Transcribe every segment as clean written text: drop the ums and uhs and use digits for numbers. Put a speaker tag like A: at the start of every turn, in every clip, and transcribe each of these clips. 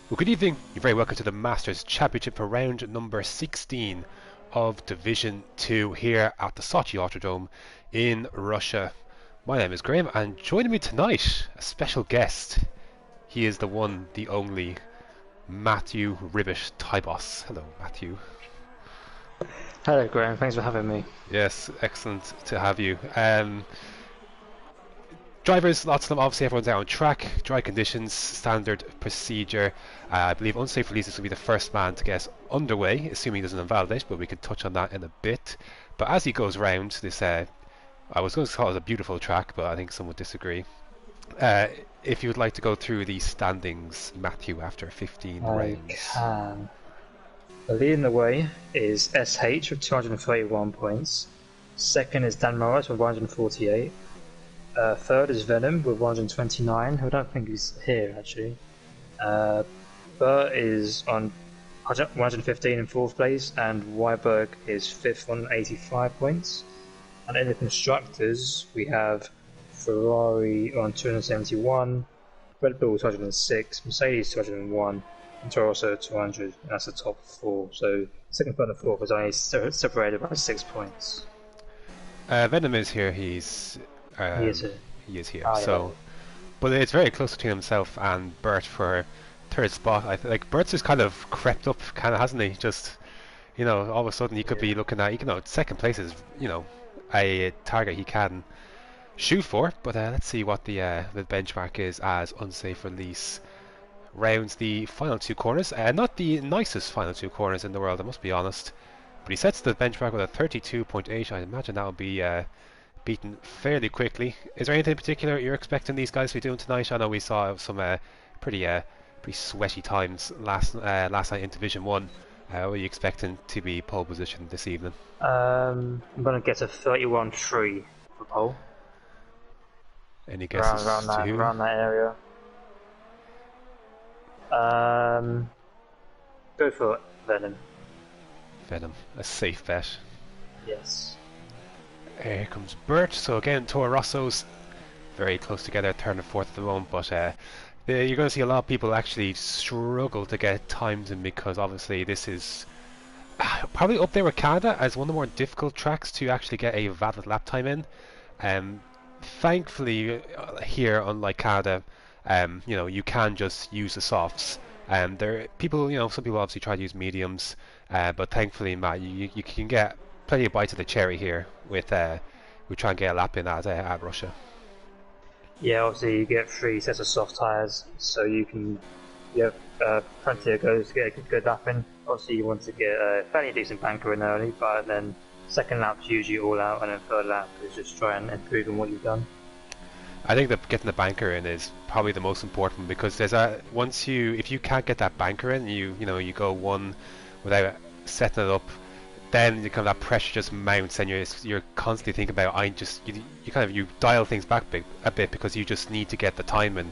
A: Well, good evening. You're very welcome to the Masters Championship for round number 16 of Division 2 here at the Sochi Autodrome in Russia. My name is Graham, and joining me tonight, a special guest. He is the one, the only, Matthew Ribbit Tybos. Hello, Matthew.
B: Hello, Graham. Thanks for having me.
A: Yes, excellent to have you. Drivers, lots of them, obviously everyone's out on track, dry conditions, standard procedure. I believe unsafe releases will be the first man to get underway, assuming he doesn't invalidate, but we can touch on that in a bit. But as he goes round this, I was going to call it a beautiful track, but I think some would disagree. If you would like to go through the standings, Matthew, after 15
B: I
A: rounds.
B: can. Leading the way is SH with 231 points. Second is Dan Morris with 148. Third is Venom with 129, who I don't think he's here actually. Burt is on 115 in fourth place, and Weiberg is fifth on 85 points. And in the constructors, we have Ferrari on 271, Red Bull 206, Mercedes 201, and Toro 200. And that's the top four. So second, third, and fourth is only separated by 6 points.
A: Venom is here. He is here.
B: Yeah.
A: But it's very close between himself and Bert for third spot. Like Bert's just kind of crept up, hasn't he? Just all of a sudden he could be looking at second place is a target he can shoot for. But let's see what the benchmark is as unsafe release rounds the final two corners. Not the nicest final two corners in the world, I must be honest. But he sets the benchmark with a 32.8. I imagine that will be beaten fairly quickly. Is there anything in particular you're expecting these guys to be doing tonight? I know we saw some pretty sweaty times last night in Division 1. What are you expecting to be pole position this evening?
B: I'm going to get a 31-3 for pole.
A: Any guesses
B: around that area. Go for Venom.
A: Venom, a safe bet.
B: Yes.
A: Here comes Bert. So again, Toro Rosso's very close together, third and fourth at the moment. But you're going to see a lot of people actually struggle to get times in, because obviously this is probably up there with Canada as one of the more difficult tracks to actually get a valid lap time in. Thankfully, here, unlike Canada, you can just use the softs. Some people obviously try to use mediums, but thankfully, Matt, you can get plenty of bites of the cherry here with we try and get a lap in at Russia.
B: Yeah, obviously you get 3 sets of soft tyres, so you have plenty of goes to get a good lap in. Obviously you want to get a fairly decent banker in early, but then second lap's usually all out, and then third lap is just try and improve on what you've done.
A: I think that getting the banker in is probably the most important, because if you can't get that banker in, you go one without setting it up, then that pressure just mounts, and you're constantly thinking about you dial things back a bit because you just need to get the time in.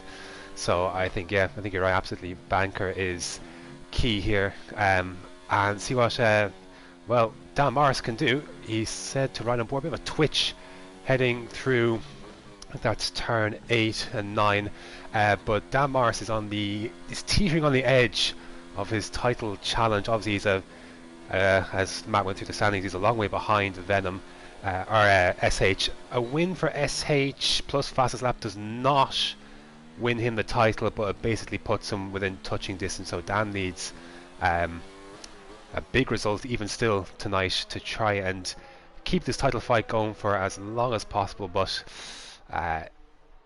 A: So I think you're right. Absolutely, banker is key here, and see what Dan Morris can do. He's said to ride on board, a bit of a twitch heading through. That's turn 8 and 9, but Dan Morris is teetering on the edge of his title challenge. Obviously, he's as Matt went through the standings, he's a long way behind Venom or SH. A win for SH plus fastest lap does not win him the title, but it basically puts him within touching distance. So Dan needs a big result even still tonight to try and keep this title fight going for as long as possible. But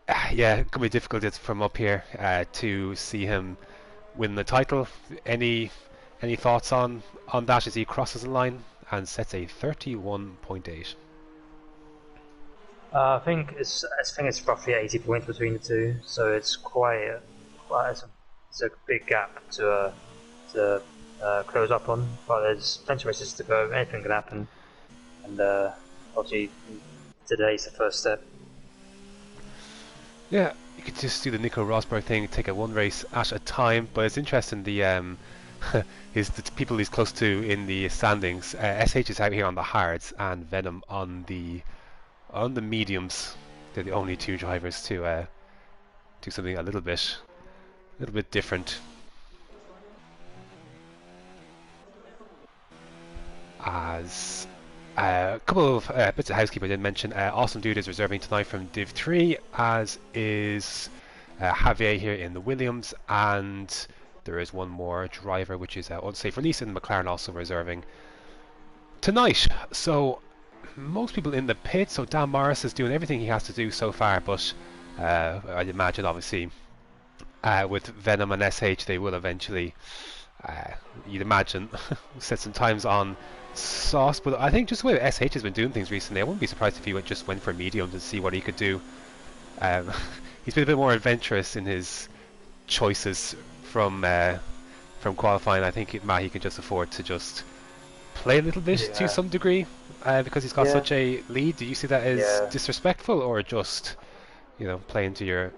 A: it could be difficult from up here to see him win the title. Any thoughts on that as he crosses the line and sets a 31.8?
B: I think it's roughly 80 points between the two, so it's it's a big gap to close up on. But there's plenty of races to go. Anything can happen, and obviously today's the first step.
A: Yeah, you could just do the Nico Rosberg thing, take it one race at a time. But it's interesting, the people he's close to in the standings. SH is out here on the hards, and Venom on the mediums. They're the only two drivers to do something a little bit different. as a couple of bits of housekeeping I didn't mention. Awesome Dude is reserving tonight from Div 3, as is Javier here in the Williams, and there is one more driver, which is Unsafe Release in McLaren, also reserving tonight. So most people in the pit, so Dan Morris is doing everything he has to do so far, but I'd imagine obviously with Venom and SH they will eventually, you'd imagine, set some times on Sauce. But I think just the way that SH has been doing things recently, I wouldn't be surprised if he just went for medium to see what he could do. He's been a bit more adventurous in his choices from qualifying. I think he can just afford to just play a little bit to some degree, because he's got such a lead. Do you see that as disrespectful, or just, play into your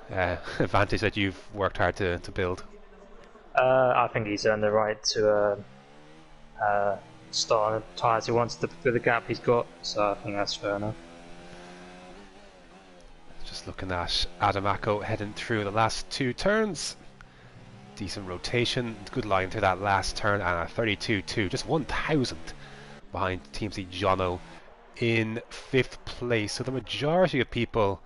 A: advantage that you've worked hard to build?
B: I think he's earned the right to start on the tyres he wants to fill the gap he's got, so I think that's fair enough.
A: Just looking at Adamako heading through the last two turns. Decent rotation, good line through that last turn, and a 32.2, just 1,000 behind Team C Jono in 5th place. So the majority of people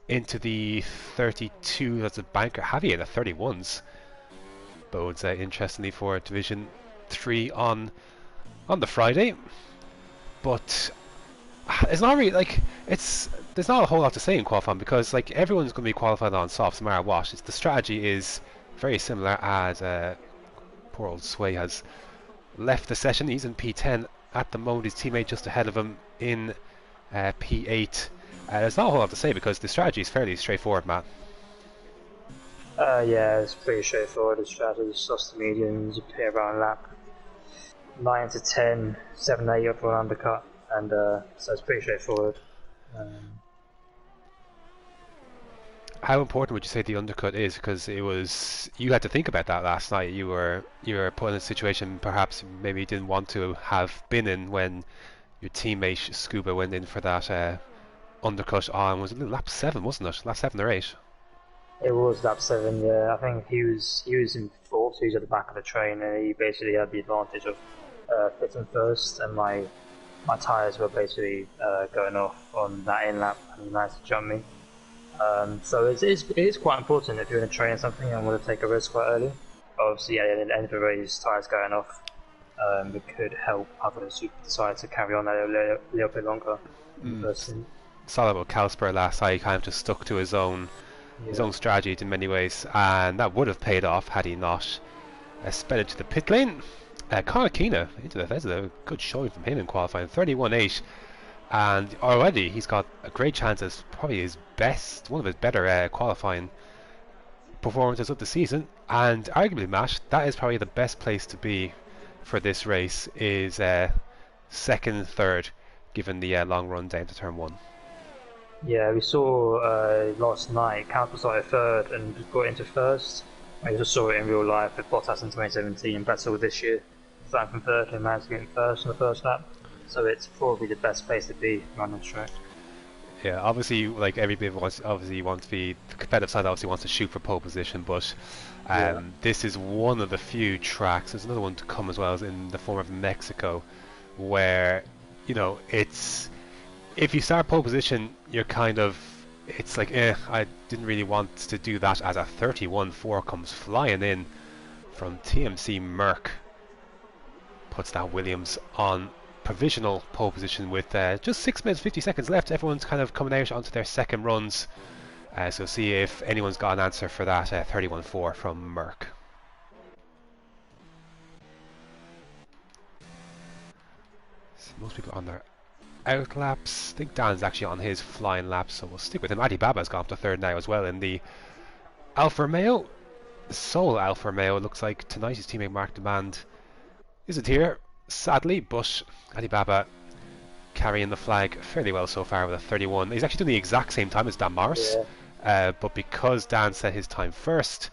A: into the 32, that's a banker. Javier in the 31s. Bodes interestingly for Division 3 on the Friday. But it's not really there's not a whole lot to say in qualifying, because everyone's going to be qualified on softs no matter what. The strategy is very similar, as poor old Sway has left the session. He's in P10 at the moment. His teammate just ahead of him in P8. There's not a whole lot to say because the strategy is fairly straightforward, Matt.
B: Yeah, it's pretty straightforward. The strategy is sauce to mediums, you play around lap 9 to 10, 7 8 up for an undercut, and so it's pretty straightforward.
A: How important would you say the undercut is? Because you had to think about that last night. You were put in a situation perhaps maybe you didn't want to have been in when your teammate Scuba went in for that undercut on, was it lap 7, wasn't it? Lap 7 or 8?
B: It was lap 7, yeah. I think he was in 4th, so he was at the back of the train, and he basically had the advantage of pitting first, and my tyres were basically going off on that in lap, and he managed to jump me. So it is quite important if you're in a train or something and want to take a risk quite early. Obviously, at the end of the race, tyres going off, it could help others who decide to carry on a little bit longer.
A: Saw about Calsper last night. He kind of just stuck to his own strategy in many ways, and that would have paid off had he not sped it to the pit lane. Conor Keena into the fence, a good showing from him in qualifying, 31.8. And already he's got a great chance as probably one of his better qualifying performances of the season. And arguably, Matt, that is probably the best place to be for this race, is second, third, given the long run down to turn 1.
B: Yeah, we saw last night, Calper started third and got into first. I just saw it in real life with Bottas in 2017 and Vettel this year. Starting from third and managed to get in first in the first lap. So it's probably the best place to be on this track.
A: Yeah, obviously, everybody wants to be, the competitive side obviously wants to shoot for pole position, but this is one of the few tracks. There's another one to come as well, as in the form of Mexico, where it's, if you start pole position, you're it's I didn't really want to do that, as a 31.4 comes flying in from TMC Merck, puts that Williams on provisional pole position with just 6 minutes 50 seconds left. Everyone's kind of coming out onto their second runs, so see if anyone's got an answer for that 31.4 from Merck. So most people on their out laps. I think Dan's actually on his flying lap, so we'll stick with him. Adi Baba's gone up to third now as well in the Alfa Romeo. The sole Alfa Romeo. It looks like tonight his teammate Mark Demand isn't here, sadly, but Adi Baba carrying the flag fairly well so far with a 31. He's actually doing the exact same time as Dan Morris, but because Dan set his time first,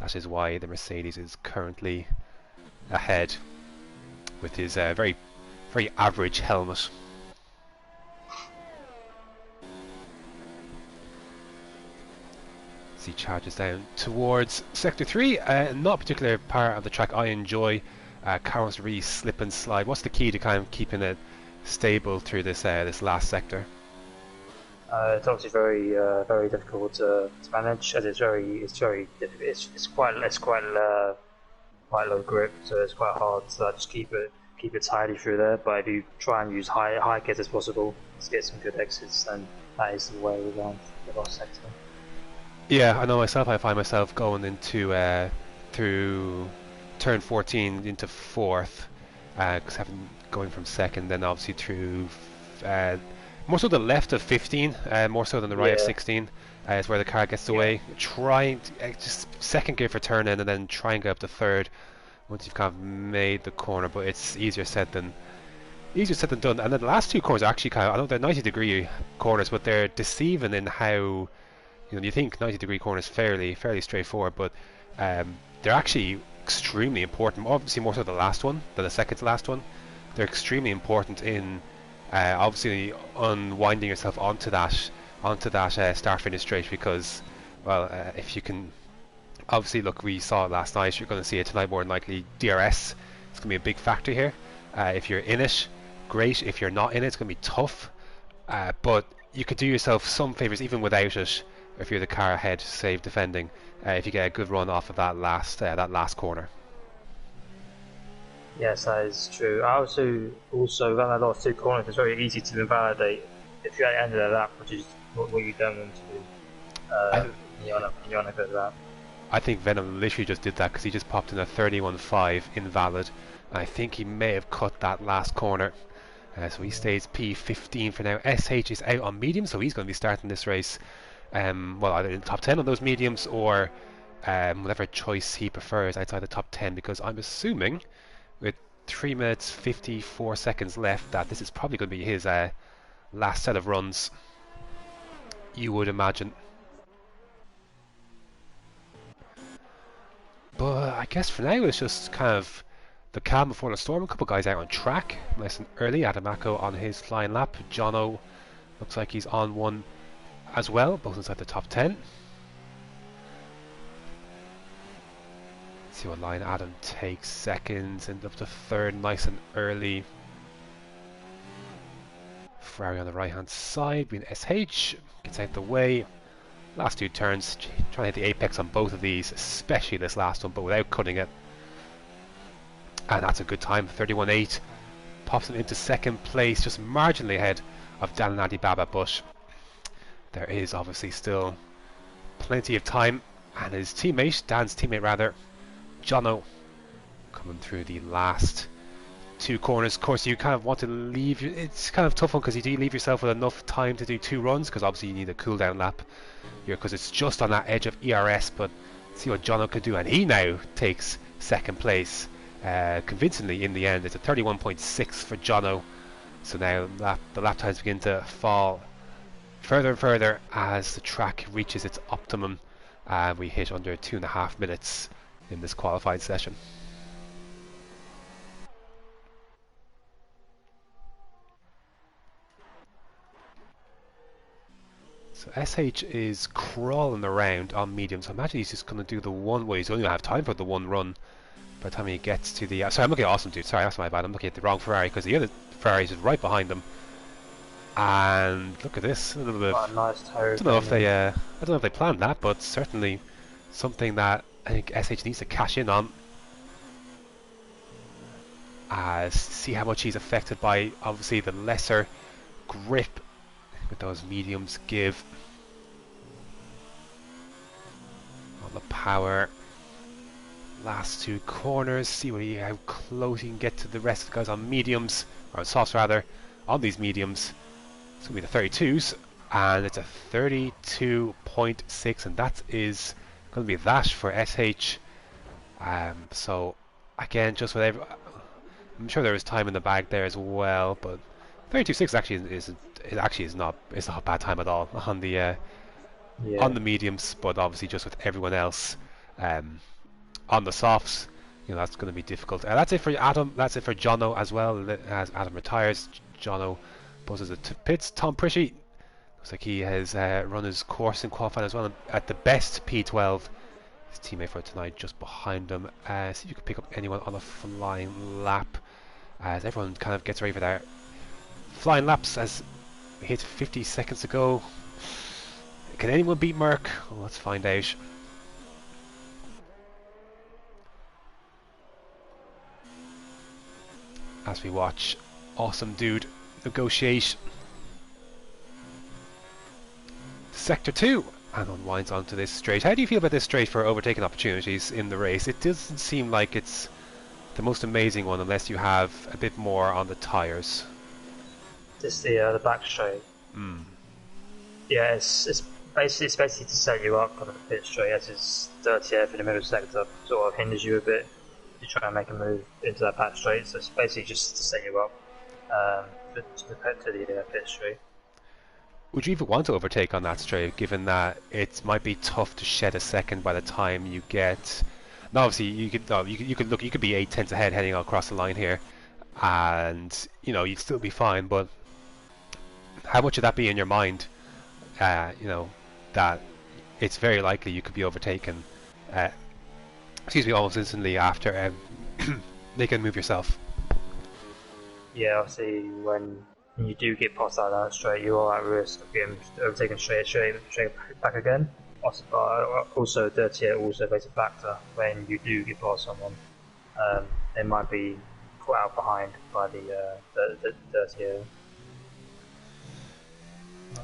A: that is why the Mercedes is currently ahead with his very, very average helmet. As he charges down towards Sector 3, not a particular part of the track I enjoy. Car wants to really slip and slide. What's the key to kind of keeping it stable through this this last sector?
B: It's obviously very difficult to manage, as quite low grip, so it's quite hard to just keep it tidy through there. But if you try and use high gears as possible to get some good exits, then that is the way around the last sector.
A: Yeah, I know myself. I find myself going into through turn 14 into fourth, because having going from second, then obviously through more so the left of 15, more so than the right of 16, is where the car gets away. Trying to, just second gear for turn in, and then try and get up to third once you've kind of made the corner. But it's easier said than done. And then the last two corners are actually kind of, I know they're 90-degree corners, but they're deceiving in how, you think 90-degree corners fairly straightforward, but they're actually extremely important. Obviously more so the last one than the second to last one. They're extremely important in obviously unwinding yourself onto that start finish straight, because if you can, obviously look, we saw it last night, you're going to see it tonight more than likely. DRS is going to be a big factor here. If you're in it, great. If you're not in it, it's going to be tough, but you could do yourself some favours even without it if you're the car ahead, save defending, if you get a good run off of that last corner.
B: Yes, that is true. I also when I lost two corners, it's very easy to invalidate if you're at the end of the lap, which is what you don't want to do. You're on a good lap.
A: I think Venom literally just did that because he just popped in a 31.5 invalid. And I think he may have cut that last corner. So he stays P15 for now. SH is out on medium, so he's going to be starting this race. Either in the top 10 on those mediums, or whatever choice he prefers outside the top 10, because I'm assuming with 3 minutes 54 seconds left that this is probably going to be his last set of runs, you would imagine. But I guess for now it's just kind of the calm before the storm. A couple guys out on track nice and early. Adamako on his flying lap. Jono looks like he's on one as well, both inside the top 10. Let's see what line Adam takes. Seconds and up to third, nice and early. Ferrari on the right hand side, being SH, gets out the way. Last two turns, trying to hit the apex on both of these, especially this last one, but without cutting it. And that's a good time, 31.8. Pops him into second place, just marginally ahead of Dan and Adi Baba, but there is obviously still plenty of time. And his teammate, Dan's teammate rather, Jono, coming through the last two corners. Of course, you kind of want to leave, it's kind of tough one because you do leave yourself with enough time to do two runs, because obviously you need a cool down lap here because it's just on that edge of ERS. But see what Jono could do, and he now takes second place convincingly in the end. It's a 31.6 for Jono. So now the lap times begin to fall further and further as the track reaches its optimum, and we hit under 2.5 minutes in this qualified session. So SH is crawling around on medium, so I imagine he's just going to do the one way. He's only going to have time for the one run by the time he gets to the... sorry, I'm looking at Awesome Dude. Sorry, that's my bad. I'm looking at the wrong Ferrari, because the other Ferrari is right behind him. And look at this. A little bit of,
B: nice
A: I don't know if they planned that, but certainly something that I think SH needs to cash in on. See how much he's affected by, obviously, the lesser grip with those mediums give. On the power. Last two corners. See how close he can get to the rest of the guys on mediums, or on softs rather, on these mediums. It's going to be the 32s, and it's a 32.6, and that is going to be that for SH. So again, just with I'm sure there is time in the bag there as well, but 32.6 actually is not a bad time at all on the mediums, but obviously just with everyone else on the softs, that's going to be difficult. That's it for Adam. That's it for Jono as well. As Adam retires, Jono buzzes it to pits. Tom Pritchie looks like he has run his course in qualifying as well. At the best P12 His teammate for tonight just behind him. See if you can pick up anyone on a flying lap as everyone kind of gets ready for their flying laps as we hit 50 seconds to go. Can anyone beat Merck? Well, let's find out. As we watch Awesome Dude negotiate Sector 2 and unwinds onto this straight. How do you feel about this straight for overtaking opportunities in the race? It doesn't seem like it's the most amazing one unless you have a bit more on the tyres.
B: Just the back straight. Yeah, it's basically to set you up for the pit straight, as it's 30th in the middle sector, sort of hinders you a bit. You try and make a move into that back straight, so it's basically just to set you up to the pit straight.
A: Would you even want to overtake on that straight, given that it might be tough to shed a second by the time you get? Now, obviously, you could be 8 tenths ahead heading across the line here, and you'd still be fine. But how much would that be in your mind? That it's very likely you could be overtaken. Almost instantly after making a move yourself.
B: Yeah, obviously when you do get past that straight, you are at risk of getting overtaken straight back again. Also, 38 also plays a factor when you do get past someone. They might be caught out behind by the 38.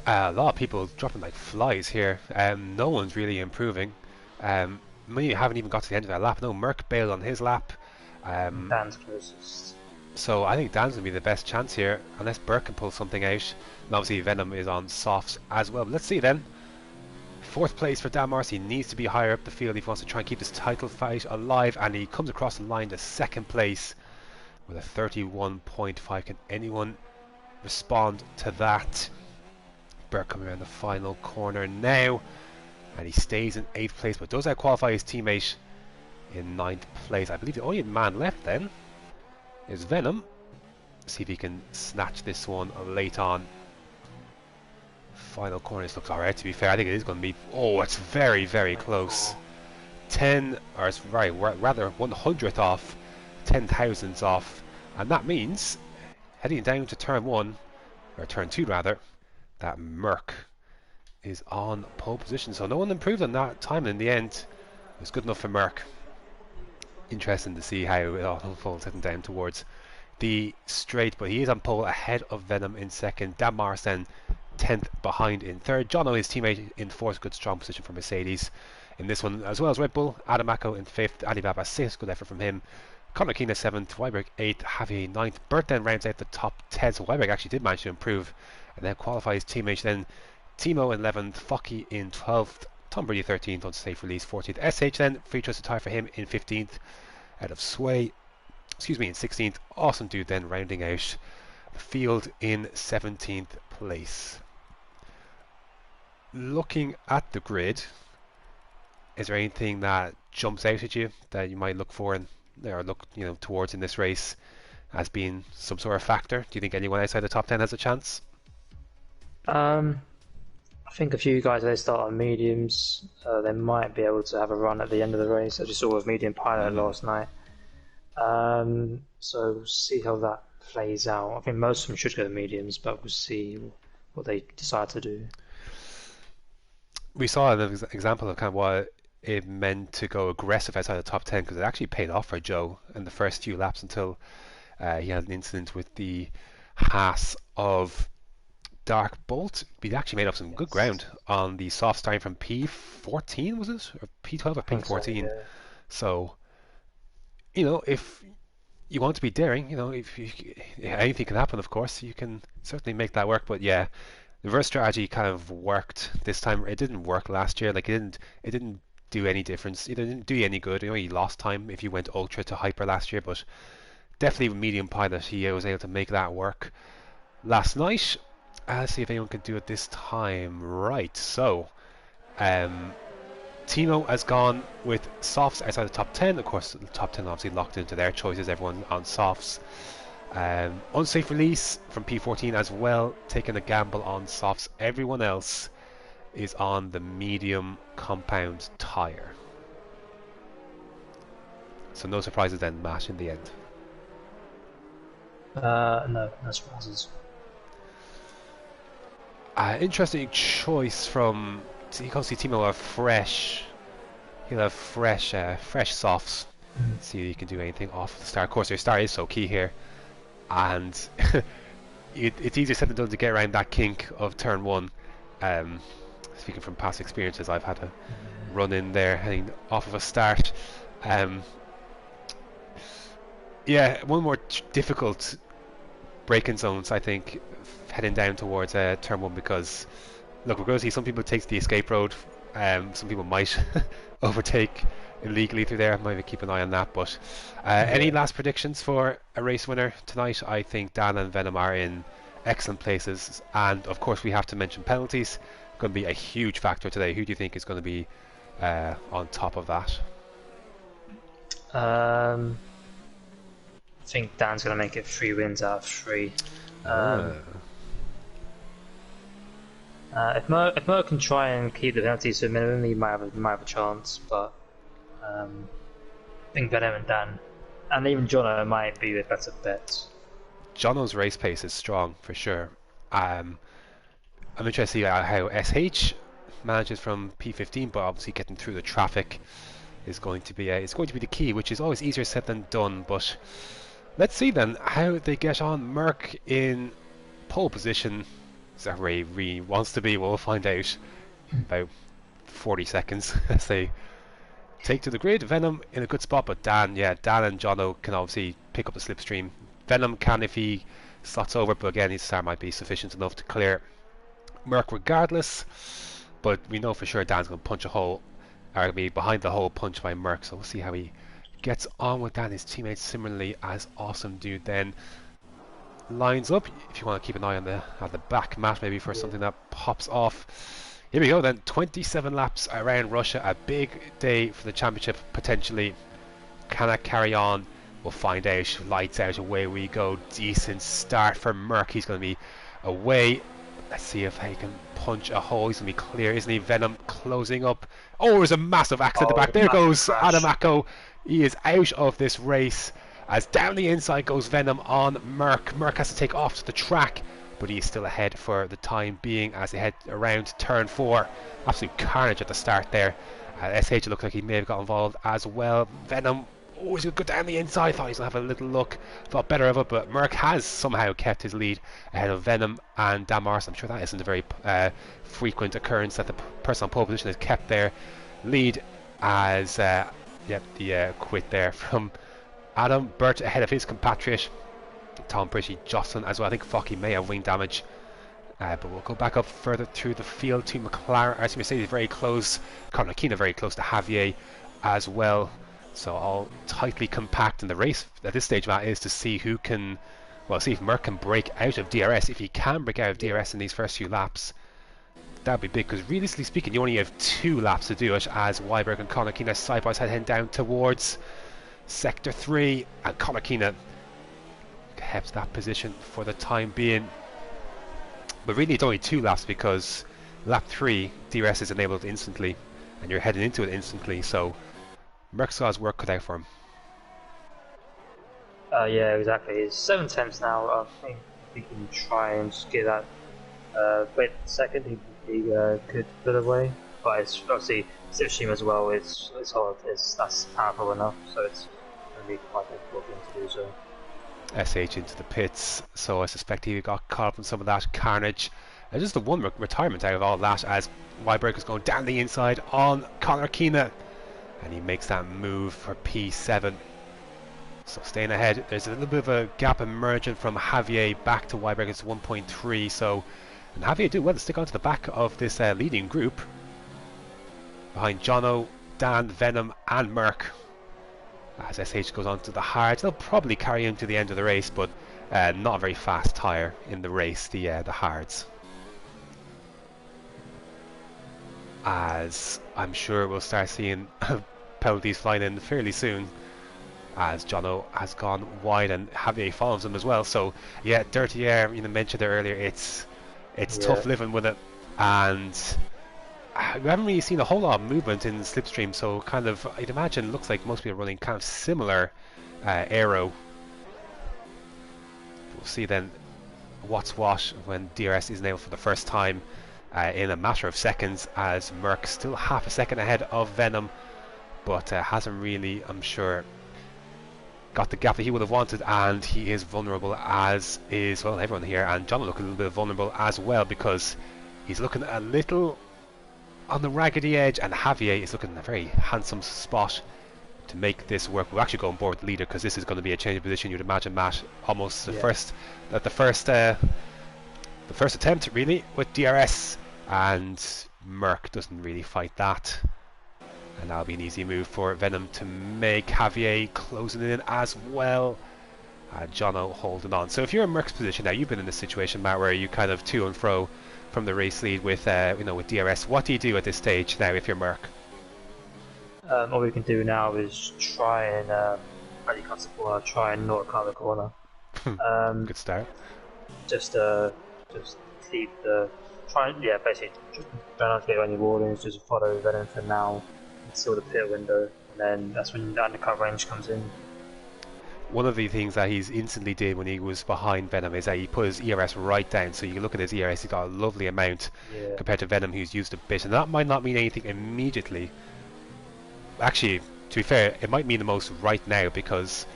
A: A lot of people dropping like flies here. No one's really improving. We haven't even got to the end of their lap. No, Merck bailed on his lap.
B: Dan's closest.
A: So I think Dan's going to be the best chance here, unless Burke can pull something out. And obviously Venom is on softs as well. But let's see then. 4th place for Dan Morris. He needs to be higher up the field if he wants to try and keep this title fight alive. And he comes across the line to 2nd place with a 31.5. Can anyone respond to that? Burke coming around the final corner now. And he stays in 8th place, but does out-qualify his teammate in 9th place. I believe the only man left then is Venom. See if he can snatch this one late on. Final corner, this looks alright to be fair. I think it is going to be... Oh, it's very, very close. 10, or it's right, rather 100th off, 10 thousandths off. And that means, heading down to turn 1, or turn 2 rather, that Merck is on pole position. So no one improved on that time in the end. It was good enough for Merck. Interesting to see how it all unfolds heading down towards the straight, but he is on pole ahead of Venom in 2nd. Dan Morris then 10th behind in 3rd. John O, his teammate, in 4th. Good strong position for Mercedes in this one, as well as Red Bull. Adam Mako in 5th. Alibaba 6th. Good effort from him. Connor Keane 7th. Weiberg 8th. Javier 9th. Bert then rounds out the top 10. So Weiberg actually did manage to improve and then qualify his teammates. Then Timo 11th. Focky in 12th. Tom Brady 13th on safe release. 14th. SH then free choice to tie for him in 15th. Out of Sway, in 16th. Awesome Dude then rounding out the field in 17th place. Looking at the grid, is there anything that jumps out at you that you might look for or look towards in this race as being some sort of factor? Do you think anyone outside the top 10 has a chance?
B: I think a few guys, they start on mediums. They might be able to have a run at the end of the race. I just saw a medium pilot last night. So we'll see how that plays out. I think most of them should go to mediums, but we'll see what they decide to do.
A: We saw an example of kind of what it meant to go aggressive outside the top 10, because it actually paid off for Joe in the first few laps until he had an incident with the Haas of Dark Bolt. He actually made up some good ground on the soft starting from P14, was it? Or P12 or P14? So, if you want to be daring, if anything can happen, of course, you can certainly make that work. But yeah, the reverse strategy kind of worked this time. It didn't work last year. Like it didn't do any difference. It didn't do you any good. You lost time if you went ultra to hyper last year. But definitely with medium pilot, he was able to make that work last night. Let's see if anyone can do it this time. Right, so Timo has gone with softs outside the top 10. Of course, the top 10 obviously locked into their choices. Everyone on softs. Unsafe release from P14 as well, taking a gamble on softs. Everyone else is on the medium compound tyre. So no surprises then, Matt, in the end.
B: No surprises.
A: Interesting choice from. You can see Timo have fresh. He'll have fresh softs. See if you can do anything off the start. Of course, your start is so key here, and it's easier said than done to get around that kink of turn one. Speaking from past experiences, I've had to run in there heading off of a start. Yeah, one more difficult braking zones, I think, heading down towards turn one, because look, we're going to see some people take the escape road. Some people might overtake illegally through there. Maybe keep an eye on that. But any last predictions for a race winner tonight? I think Dan and Venom are in excellent places, and of course we have to mention penalties. Going to be a huge factor today. Who do you think is going to be on top of that?
B: I think Dan's going to make it 3 wins out of 3. If Mo can try and keep the penalties to a minimum, he might have a chance. But I think Venom and Dan, and even Jono, might be the better bets.
A: Jono's race pace is strong for sure. I'm interested to see how SH manages from P15, but obviously getting through the traffic is going to be the key, which is always easier said than done. But let's see then how they get on. Merc in pole position. Is that where he really wants to be? We'll find out about 40 seconds as they take to the grid. Venom in a good spot, but Dan and Jono can obviously pick up the slipstream. Venom can if he slots over, but again his start might be sufficient enough to clear Merc regardless. But we know for sure Dan's going to punch a hole, or be behind the hole punched by Merc, so we'll see how he gets on with that. His teammates similarly as awesome dude then lines up. If you want to keep an eye on the back mat maybe for something that pops off. Here we go then, 27 laps around Russia, a big day for the championship potentially. Can that carry on? We'll find out. Lights out, away we go. Decent start for Merc. He's going to be away. Let's see if he can punch a hole. He's going to be clear, isn't he? Venom closing up. Oh, there's a massive accident at the back. There goes Adamako. He is out of this race. As down the inside goes Venom on Merc. Merc has to take off to the track, but he's still ahead for the time being as they head around turn 4. Absolute carnage at the start there. SH looks like he may have got involved as well. Venom, oh, he's going to go down the inside. Thought he's going to have a little look. Thought better of it, but Merc has somehow kept his lead ahead of Venom and Damars. I'm sure that isn't a very frequent occurrence that the person on pole position has kept their lead as the quit there from Adam. Burt ahead of his compatriot Tom Britty, Jocelyn as well. I think Focky may have wing damage, but we'll go back up further through the field to McLaren. Mercedes very close, Conor Keena very close to Javier as well, so all tightly compact. In the race at this stage, Matt, is to see who can, well, see if Merc can break out of DRS. If he can break out of DRS in these first few laps, that'd be big, because realistically speaking you only have 2 laps to do it, as Weiberg and Conor Keena side by side heading down towards Sector 3, and Conor Keena kept that position for the time being. But really it's only 2 laps, because lap 3 DRS is enabled instantly and you're heading into it instantly, so Merck's got his work cut out for him.
B: Yeah, exactly. It's 7 tenths now. I think he can try and just get that wait second, he could put away, but it's obviously slipstream as well. It's hard. That's powerful enough, so it's going to be quite difficult to do so.
A: SH into the pits, so I suspect he got caught up in some of that carnage. Just the one retirement out of all that, as Weiberg is going down the inside on Conor Keena, and he makes that move for P7. So staying ahead, there's a little bit of a gap emerging from Javier back to Weiberg. It's 1.3, so and Javier do well to stick onto the back of this leading group behind Jono, Dan, Venom and Merc. As SH goes on to the hards, they'll probably carry him to the end of the race, but not a very fast tyre in the race, the hards. As I'm sure we'll start seeing penalties flying in fairly soon, as Jono has gone wide and Javier follows him as well. So yeah, dirty air, you mentioned it earlier, it's tough living with it, and we haven't really seen a whole lot of movement in Slipstream, so kind of, I'd imagine, looks like most people are running kind of similar aero. We'll see then what's what when DRS is nailed for the first time in a matter of seconds, as Merc still half a second ahead of Venom, but hasn't really, I'm sure, got the gap that he would have wanted, and he is vulnerable, as is, well, everyone here, and John will look a little bit vulnerable as well, because he's looking a little on the raggedy edge, and Javier is looking in a very handsome spot to make this work. We'll actually go on board with the leader, because this is going to be a change of position, you'd imagine, Matt. Almost the first attempt really with DRS, and Merc doesn't really fight that, and that'll be an easy move for Venom to make. Javier closing in as well. Jono holding on. So if you're in Merc's position now, you've been in this situation, Matt, where you kind of to and fro from the race lead with with DRS. What do you do at this stage now if you're Merc?
B: All we can do now is try and try and not cut the corner.
A: Good start.
B: Just keep basically just try not to get any warnings. Just follow Venom for now until the pit window, and then that's when the undercut range comes in.
A: One of the things that he's instantly did when he was behind Venom is that he put his ERS right down, so you can look at his ERS, he's got a lovely amount compared to Venom, who's used a bit, and that might not mean anything immediately. Actually, to be fair, it might mean the most right now, because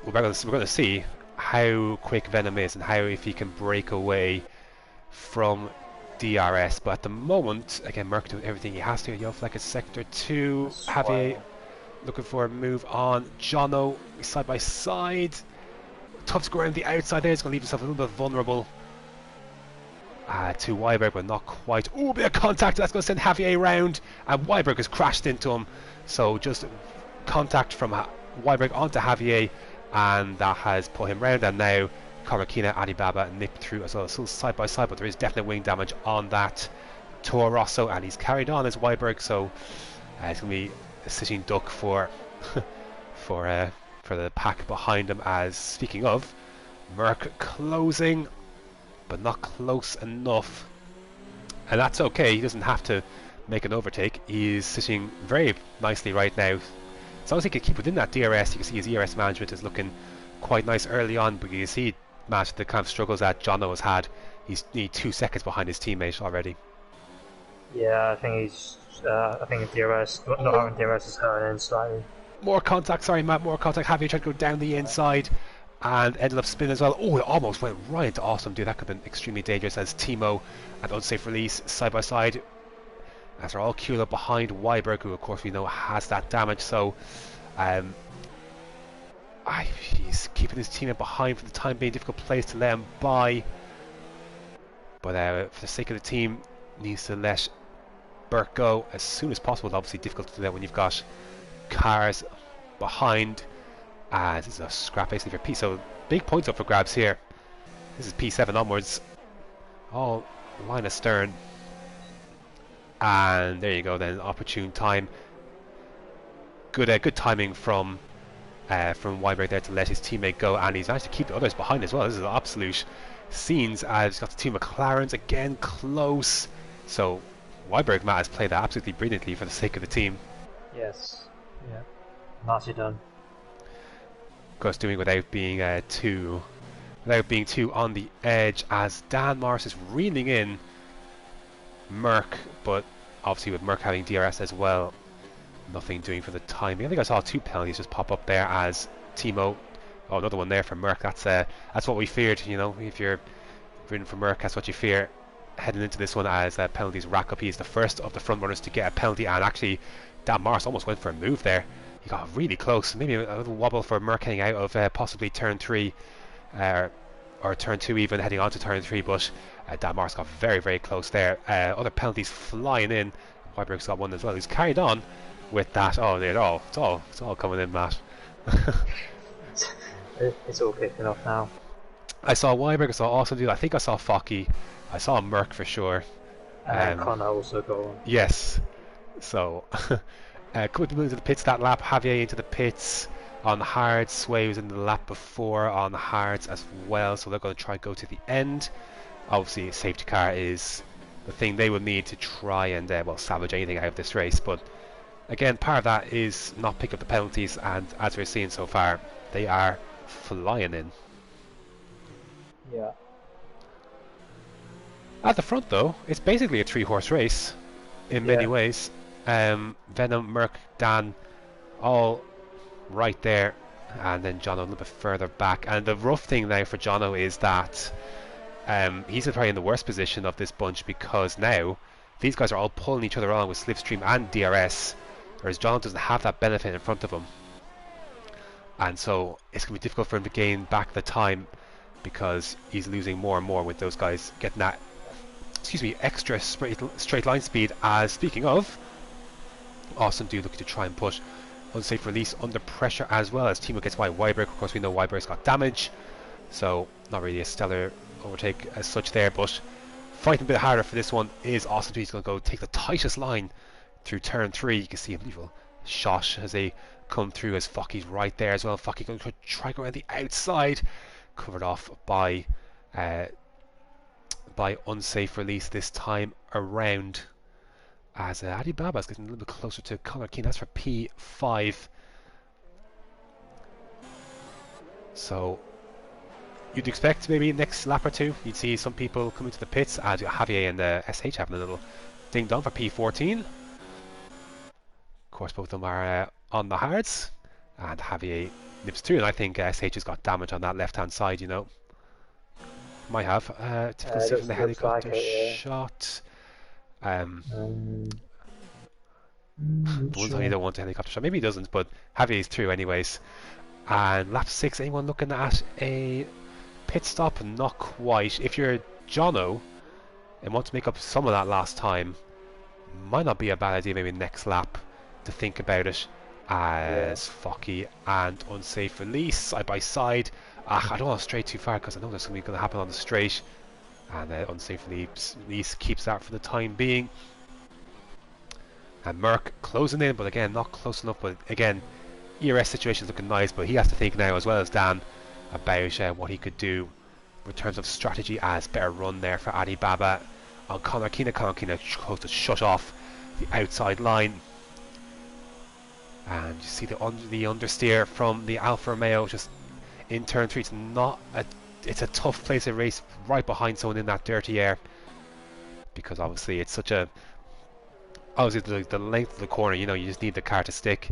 A: we're going to see how quick Venom is and how if he can break away from DRS. But at the moment, again, Merc doing everything he has to. Yo, like a sector 2. Javier looking for a move on. Jono side by side. Tough score on the outside there. He's going to leave himself a little bit vulnerable to Weiberg, but not quite. Oh, bit of contact. That's going to send Javier round, and Weiberg has crashed into him. So just contact from Weiberg onto Javier, and that has put him round. And now Karakina, Alibaba nipped through as well, still side by side, but there is definite wing damage on that Toro Rosso, and he's carried on as Weiberg. So it's going to be a sitting duck for for the pack behind him. As speaking of, Merc closing, but not close enough, and that's okay. He doesn't have to make an overtake. He's sitting very nicely right now. As long as he can keep within that DRS, you can see his ERS management is looking quite nice early on, but you see, Matt, the kind of struggles that Jono has had. He's nearly 2 seconds behind his teammate already.
B: Yeah, I think DRS, not having DRS is hurting him slightly.
A: More contact, sorry Matt, more contact. Javier tried to go down the inside and ended up spinning as well. Oh, it almost went right into Awesome, dude. That could have been extremely dangerous, as Timo and Unsafe Release side by side, as they're all queued up behind Weiberg, who of course we know has that damage. So he's keeping his teammate behind for the time being. Difficult place to let him by, but for the sake of the team, needs to let Burke go as soon as possible. Obviously difficult to do that when you've got cars behind. This is a scrap basically for P, so big points up for grabs here. This is P7 onwards, all line astern, and there you go then, opportune time. Good timing from Weiberg there to let his teammate go, and he's managed to keep the others behind as well. This is absolute scenes. He's got the two McLarens again close, so Weiberg, Matt, has played that absolutely brilliantly for the sake of the team.
B: Yes, yeah, nicely done.
A: Of course, doing without being too on the edge, as Dan Morris is reeling in Merc, but obviously with Merc having DRS as well, nothing doing for the timing. I think I saw 2 penalties just pop up there as Timo. Oh, another one there for Merc. That's what we feared. You know, if you're rooting for Merc, that's what you fear heading into this one, as penalties rack up. He's the first of the front runners to get a penalty, and actually Dan Morris almost went for a move there. He got really close. Maybe a little wobble for Merc heading out of possibly turn 3 or turn 2, even heading on to turn 3, but Dan Morris got very, very close there. Other penalties flying in. Weiberg's got one as well. He's carried on with that. Oh, it's all coming in, Matt.
B: It's all kicking off now.
A: I saw Weiberg, I saw Awesome Dude, I think I saw Focky, I saw Merc for sure.
B: Connor also got one.
A: Yes. So, good move to the pits that lap. Javier into the pits on hard. Sway was in the lap before on hards as well, so they're going to try and go to the end. Obviously, a safety car is the thing they will need to try and well, salvage anything out of this race. But again, part of that is not pick up the penalties, and as we're seeing so far, they are flying in.
B: Yeah.
A: At the front, though, it's basically a 3-horse race in many ways. Venom, Merc, Dan, all right there, and then Jono a little bit further back. And the rough thing now for Jono is that he's probably in the worst position of this bunch, because now these guys are all pulling each other on with Slipstream and DRS, whereas Jono doesn't have that benefit in front of him. And so it's going to be difficult for him to gain back the time, because he's losing more and more with those guys getting that extra straight line speed. As speaking of, Austin do look to try and push unsafe release under pressure as well, as Timo gets by Weiberg. Of course, we know Weiberg's got damage, so not really a stellar overtake as such there, but fighting a bit harder for this one is Austin. He's going to go take the tightest line through turn 3. You can see a little shot as they come through, as Focky's right there as well. Focky going to try go around the outside, covered off by unsafe release this time around, as Adi Baba's getting a little bit closer to Connor Keane. That's for P5. So you'd expect maybe next lap or two you'd see some people coming to the pits, as Javier and SH having a little ding dong for P14. Of course, both of them are on the hards, and Javier nips through, and I think SH has got damage on that left hand side, you know. Might have typical from the helicopter shot. Only don't want a helicopter shot. Maybe he doesn't, but Javier's through anyways. And lap 6, anyone looking at a pit stop? Not quite. If you're Jono and want to make up some of that last time, might not be a bad idea maybe next lap to think about it, as Focky and unsafe release side by side. I don't want to stray too far, because I know there's something going to happen on the straight, and unsafe release keeps that for the time being. And Merc closing in, but again not close enough. But again, ERS situation is looking nice, but he has to think now, as well as Dan, about what he could do in terms of strategy, as better run there for Adi Baba on Connor Keane. Connor Keane chose to shut off the outside line, and you see the understeer from the Alfa Romeo just in turn 3. It's a tough place to race right behind someone in that dirty air, because obviously it's such a the length of the corner, you know, you just need the car to stick,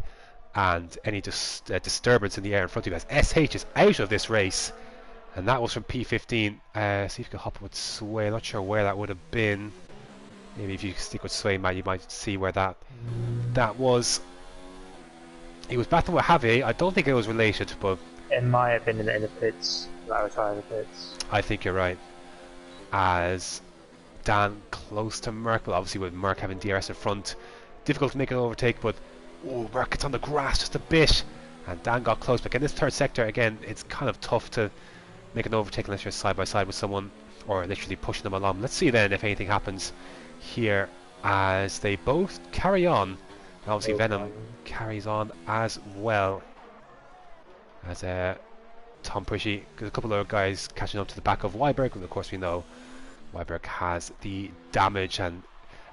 A: and any disturbance in the air in front of you, as SH is out of this race. And that was from P15. See if you can hop with Sway. Not sure where that would have been. Maybe if you stick with Sway, Matt, you might see where that was. He was battling with Javier. I don't think it was related, but
B: in my opinion, in the pits, that was high in the pits.
A: I think you're right. As Dan close to Merc, but obviously with Merc having DRS in front, difficult to make an overtake. But Merc gets on the grass just a bit, and Dan got close. But in this third sector, again, it's kind of tough to make an overtake unless you're side by side with someone, or literally pushing them along. Let's see then if anything happens here, as they both carry on. And obviously Venom carries on as well, as Tom Prishy, because a couple of guys catching up to the back of Weiberg, and of course we know Weiberg has the damage. And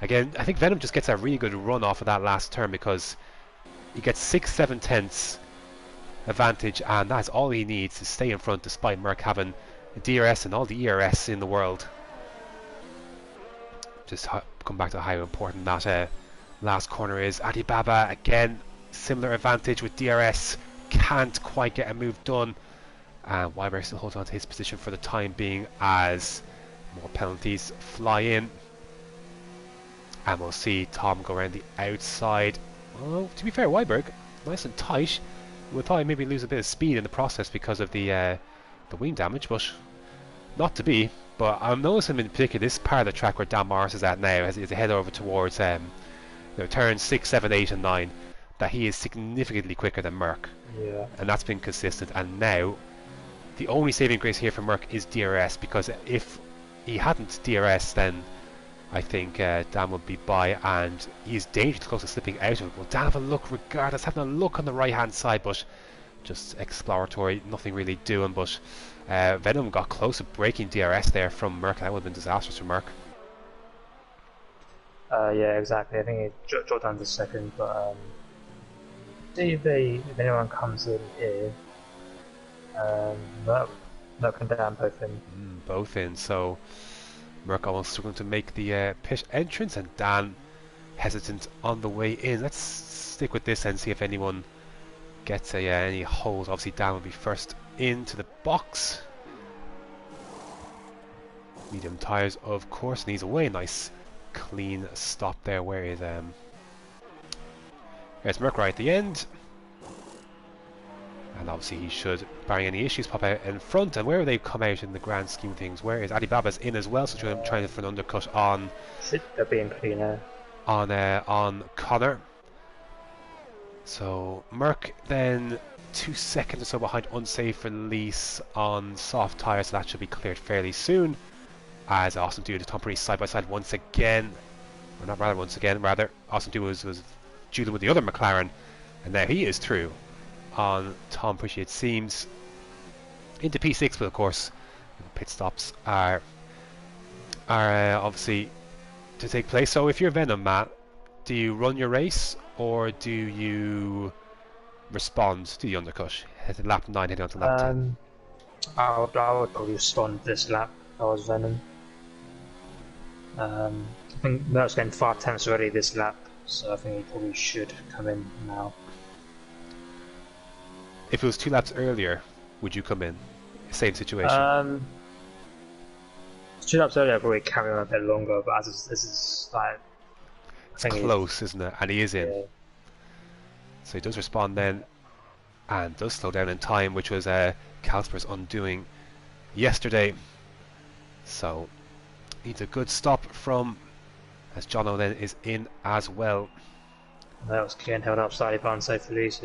A: again, I think Venom just gets a really good run off of that last turn, because he gets 6-7 tenths advantage, and that's all he needs to stay in front, despite Merc having DRS and all the ERS in the world. Just come back to how important that last corner is. Adi Baba again, similar advantage with DRS, can't quite get a move done, and Weiberg still holds on to his position for the time being, as more penalties fly in. And we'll see Tom go around the outside. Well, to be fair, Weiberg nice and tight. We'll probably maybe lose a bit of speed in the process because of the wing damage, but not to be. But I'm noticing in particular this part of the track where Dan Morris is at now, as they head over towards turns 6, 7, 8 and 9, that he is significantly quicker than Merc.
B: Yeah.
A: And that's been consistent. And now the only saving grace here for Merc is DRS, because if he hadn't DRS, then I think Dan would be by, and he's dangerously close to slipping out of it. Well, Dan have a look regardless, having a look on the right hand side, but just exploratory, nothing really doing. But Venom got close to breaking DRS there from Merc. That would have been disastrous for Merc.
B: Yeah, exactly. I think he dropped down to second, but see if anyone comes in here. No, no, can down both in.
A: Both in, so Merck almost struggling to make the pit entrance, and Dan hesitant on the way in. Let's stick with this and see if anyone gets any holes. Obviously Dan will be first into the box. Medium tyres, of course, and he's away. Nice clean stop there. Where is there's Merck right at the end, and obviously he should, barring any issues, pop out in front. And where will they come out in the grand scheme of things? Where is Alibaba's in as well, so trying for an undercut on
B: They're being cleaner
A: on Connor. So Merck then 2 seconds or so behind, unsafe release on soft tyres, so that should be cleared fairly soon. As Awesome Dude and Tom Priest side by side once again, or not rather once again, rather Awesome Dude was dueling with the other McLaren, and now he is through on Tom Priest, it seems, into P6. But of course pit stops are obviously to take place. So if you're Venom, Matt, do you run your race or do you respond to the undercut? Hit lap 9 heading on to lap 10.
B: I would probably respond this lap if I was Venom. I think Merck's getting 5 tenths already this lap, so I think he probably should come in now.
A: If it was 2 laps earlier, would you come in? Same situation.
B: 2 laps earlier, I'd probably carry on a bit longer, but as this is like...
A: It's close, isn't it? And he is in.
B: Yeah.
A: So he does respond then, and does slow down in time, which was Calsper's undoing yesterday. So needs a good stop from, as Jono then is in as well.
B: That was getting held up slightly by unsafe release.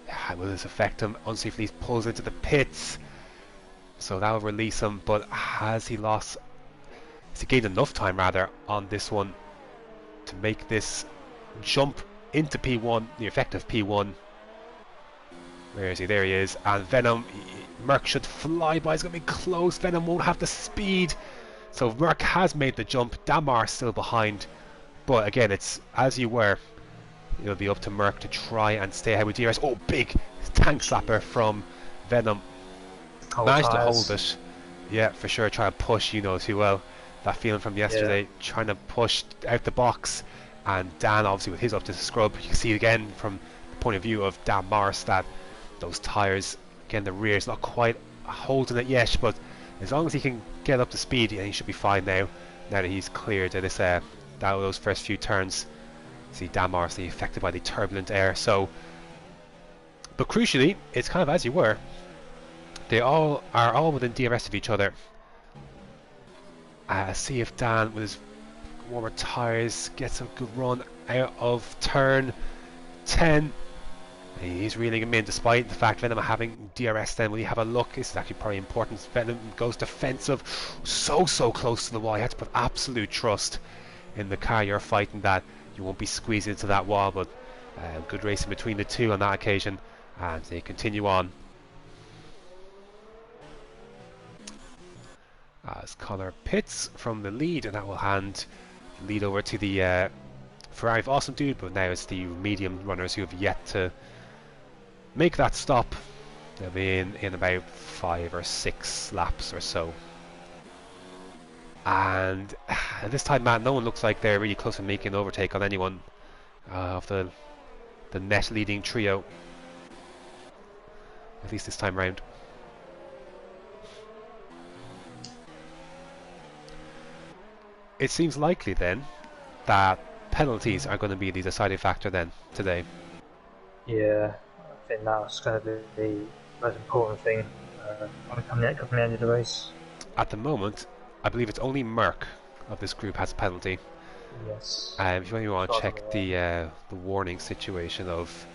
A: How will this affect him? Unsafe release pulls into the pits, so that will release him. But has he gained enough time rather on this one to make this jump into P1, the effective P1? Where is he? There he is. And Venom, Merck should fly by. It's going to be close. Venom won't have the speed, so Merck has made the jump. Damar still behind, but again, it's as you were. It'll be up to Merck to try and stay ahead with DRS. Oh, big tank slapper from Venom. Managed to hold it. Yeah, for sure. Try to push, you know too well. That feeling from yesterday, trying to push out the box. And Dan, obviously, with his up to the scrub. You can see again from the point of view of Dan Morris that those tyres, again, the rear is not quite holding it yet. But as long as he can get up to speed, he should be fine now. Now that he's cleared this, those first few turns. See Dan Morris affected by the turbulent air. So, but crucially, it's kind of as you were. They are all within DRS of each other. See if Dan with his warmer tyres gets a good run out of turn 10. He's reeling him in despite the fact Venom having DRS. Then will you have a look? This is actually probably important. Venom goes defensive, so close to the wall. You have to put absolute trust in the car you're fighting that you won't be squeezed into that wall. But good racing between the two on that occasion, and they continue on. As Connor pits from the lead, and that will hand the lead over to the Ferrari of Awesome Dude. But now it's the medium runners who have yet to make that stop. They'll be in about 5 or 6 laps or so. And at this time, Matt, no one looks like they're really close to making an overtake on anyone of the net leading trio, at least this time round. It seems likely then that penalties are going to be the deciding factor then today.
B: Yeah, I think that's going to be the most important thing coming at the end of the race.
A: At the moment, I believe it's only Merck of this group has a penalty.
B: Yes.
A: If you want to check the warning situation of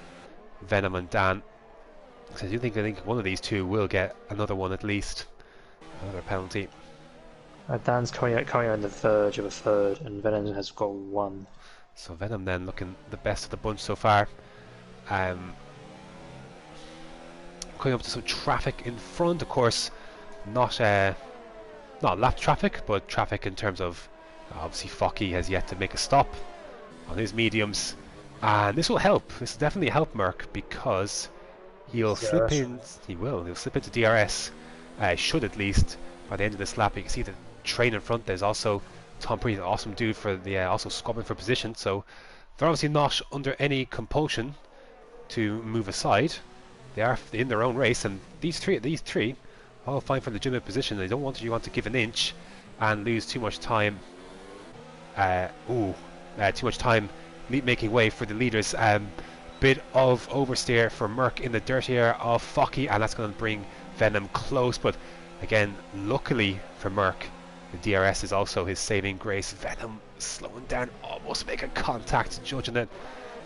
A: Venom and Dan, because I think one of these two will get another one at least, another penalty.
B: Dan's coming on the verge of a third, and Venom has got 1.
A: So Venom then looking the best of the bunch so far. Coming up to some traffic in front, of course, not lap traffic, but traffic in terms of Obviously Focky has yet to make a stop on his mediums, and this will help. This will definitely help Merck, because he'll slip
B: DRS.
A: in. He'll slip into DRS. Should, at least, by the end of this lap. You can see the train in front. There's also Tom Preece, an awesome dude for the also squabbling for position. So they're obviously not under any compulsion to move aside. They are in their own race, and these three all fighting for legitimate position. They don't want to give an inch and lose too much time. Too much time making way for the leaders. Bit of oversteer for Merck in the dirty area of Focky, and that's going to bring Venom close. But again, luckily for Merck, the DRS is also his saving grace. Venom slowing down, almost making contact, judging it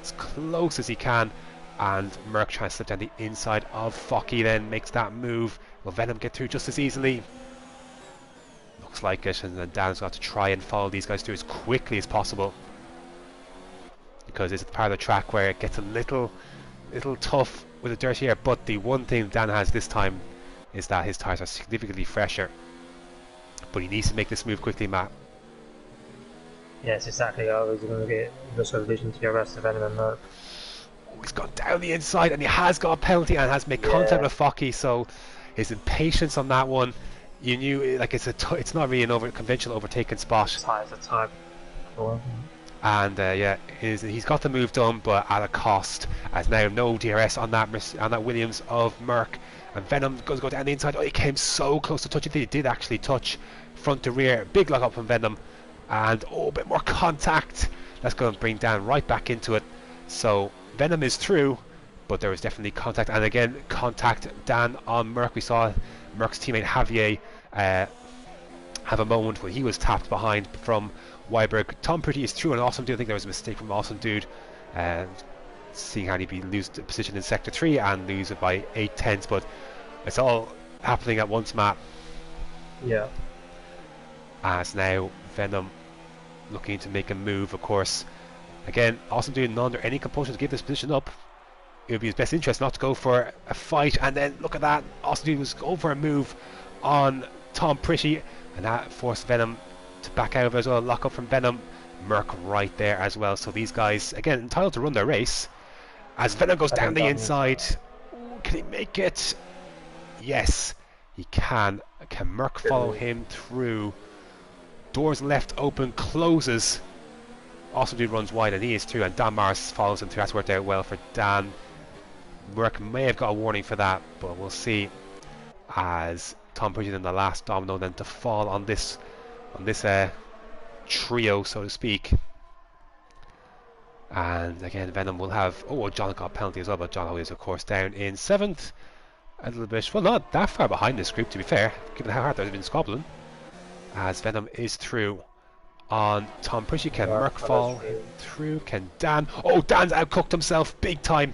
A: as close as he can, and Merck trying to slip down the inside of Focky, then makes that move. Will Venom get through just as easily? Looks like it, and then Dan's got to try and follow these guys through as quickly as possible, because it's part of the track where it gets a little tough with the dirty air. But the one thing Dan has this time is that his tyres are significantly fresher. But he needs to make this move quickly, Matt.
B: Yes, exactly. I was going to get this resolution to your rest of Venom and Merck.
A: Oh, he's gone down the inside, and he has got a penalty and has made contact with Focky. So his impatience on that one, you knew, like, it's not really an conventional overtaking spot.
B: Tyres are tight.
A: And he's got the move done, but at a cost, as now no DRS on that Williams of Merck. And Venom goes to go down the inside. Oh, he came so close to touching. He did actually touch front to rear. Big lock up from Venom, and a bit more contact. That's going to bring Dan right back into it. So Venom is through, but there was definitely contact, and again contact Dan on Merck. We saw Merck's teammate Javier have a moment where he was tapped behind from Weiberg. Tom Preece is through, and Awesome Dude, I think there was a mistake from Awesome Dude, seeing how he'd lose the position in Sector 3 and lose it by 8/10, but it's all happening at once, Matt.
B: Yeah.
A: As now Venom looking to make a move, of course. Again, Awesome Dude not under any compulsion to give this position up. It would be his best interest not to go for a fight, and then look at that, Awesome Dude was going for a move on Tom Preece, and that forced Venom to back out of it as well. Lock up from Venom. Merck right there as well. So these guys, again, entitled to run their race. As Venom goes down the inside. Ooh, can he make it? Yes, he can. Can Merck follow him through? Doors left open, closes. Awesome Dude runs wide, and he is through, and Dan Mars follows him through. That's worked out well for Dan. Merck may have got a warning for that, but we'll see. As Tom Preece in the last domino then to fall on this trio, so to speak. And again, Venom will have... Oh, John got a penalty as well, but John is, of course, down in 7th. A little bit... Well, not that far behind this group, to be fair, given how hard they've been squabbling. As Venom is through on Tom Preece. Can Merck fall through? Can Dan... Oh, Dan's outcooked himself big time.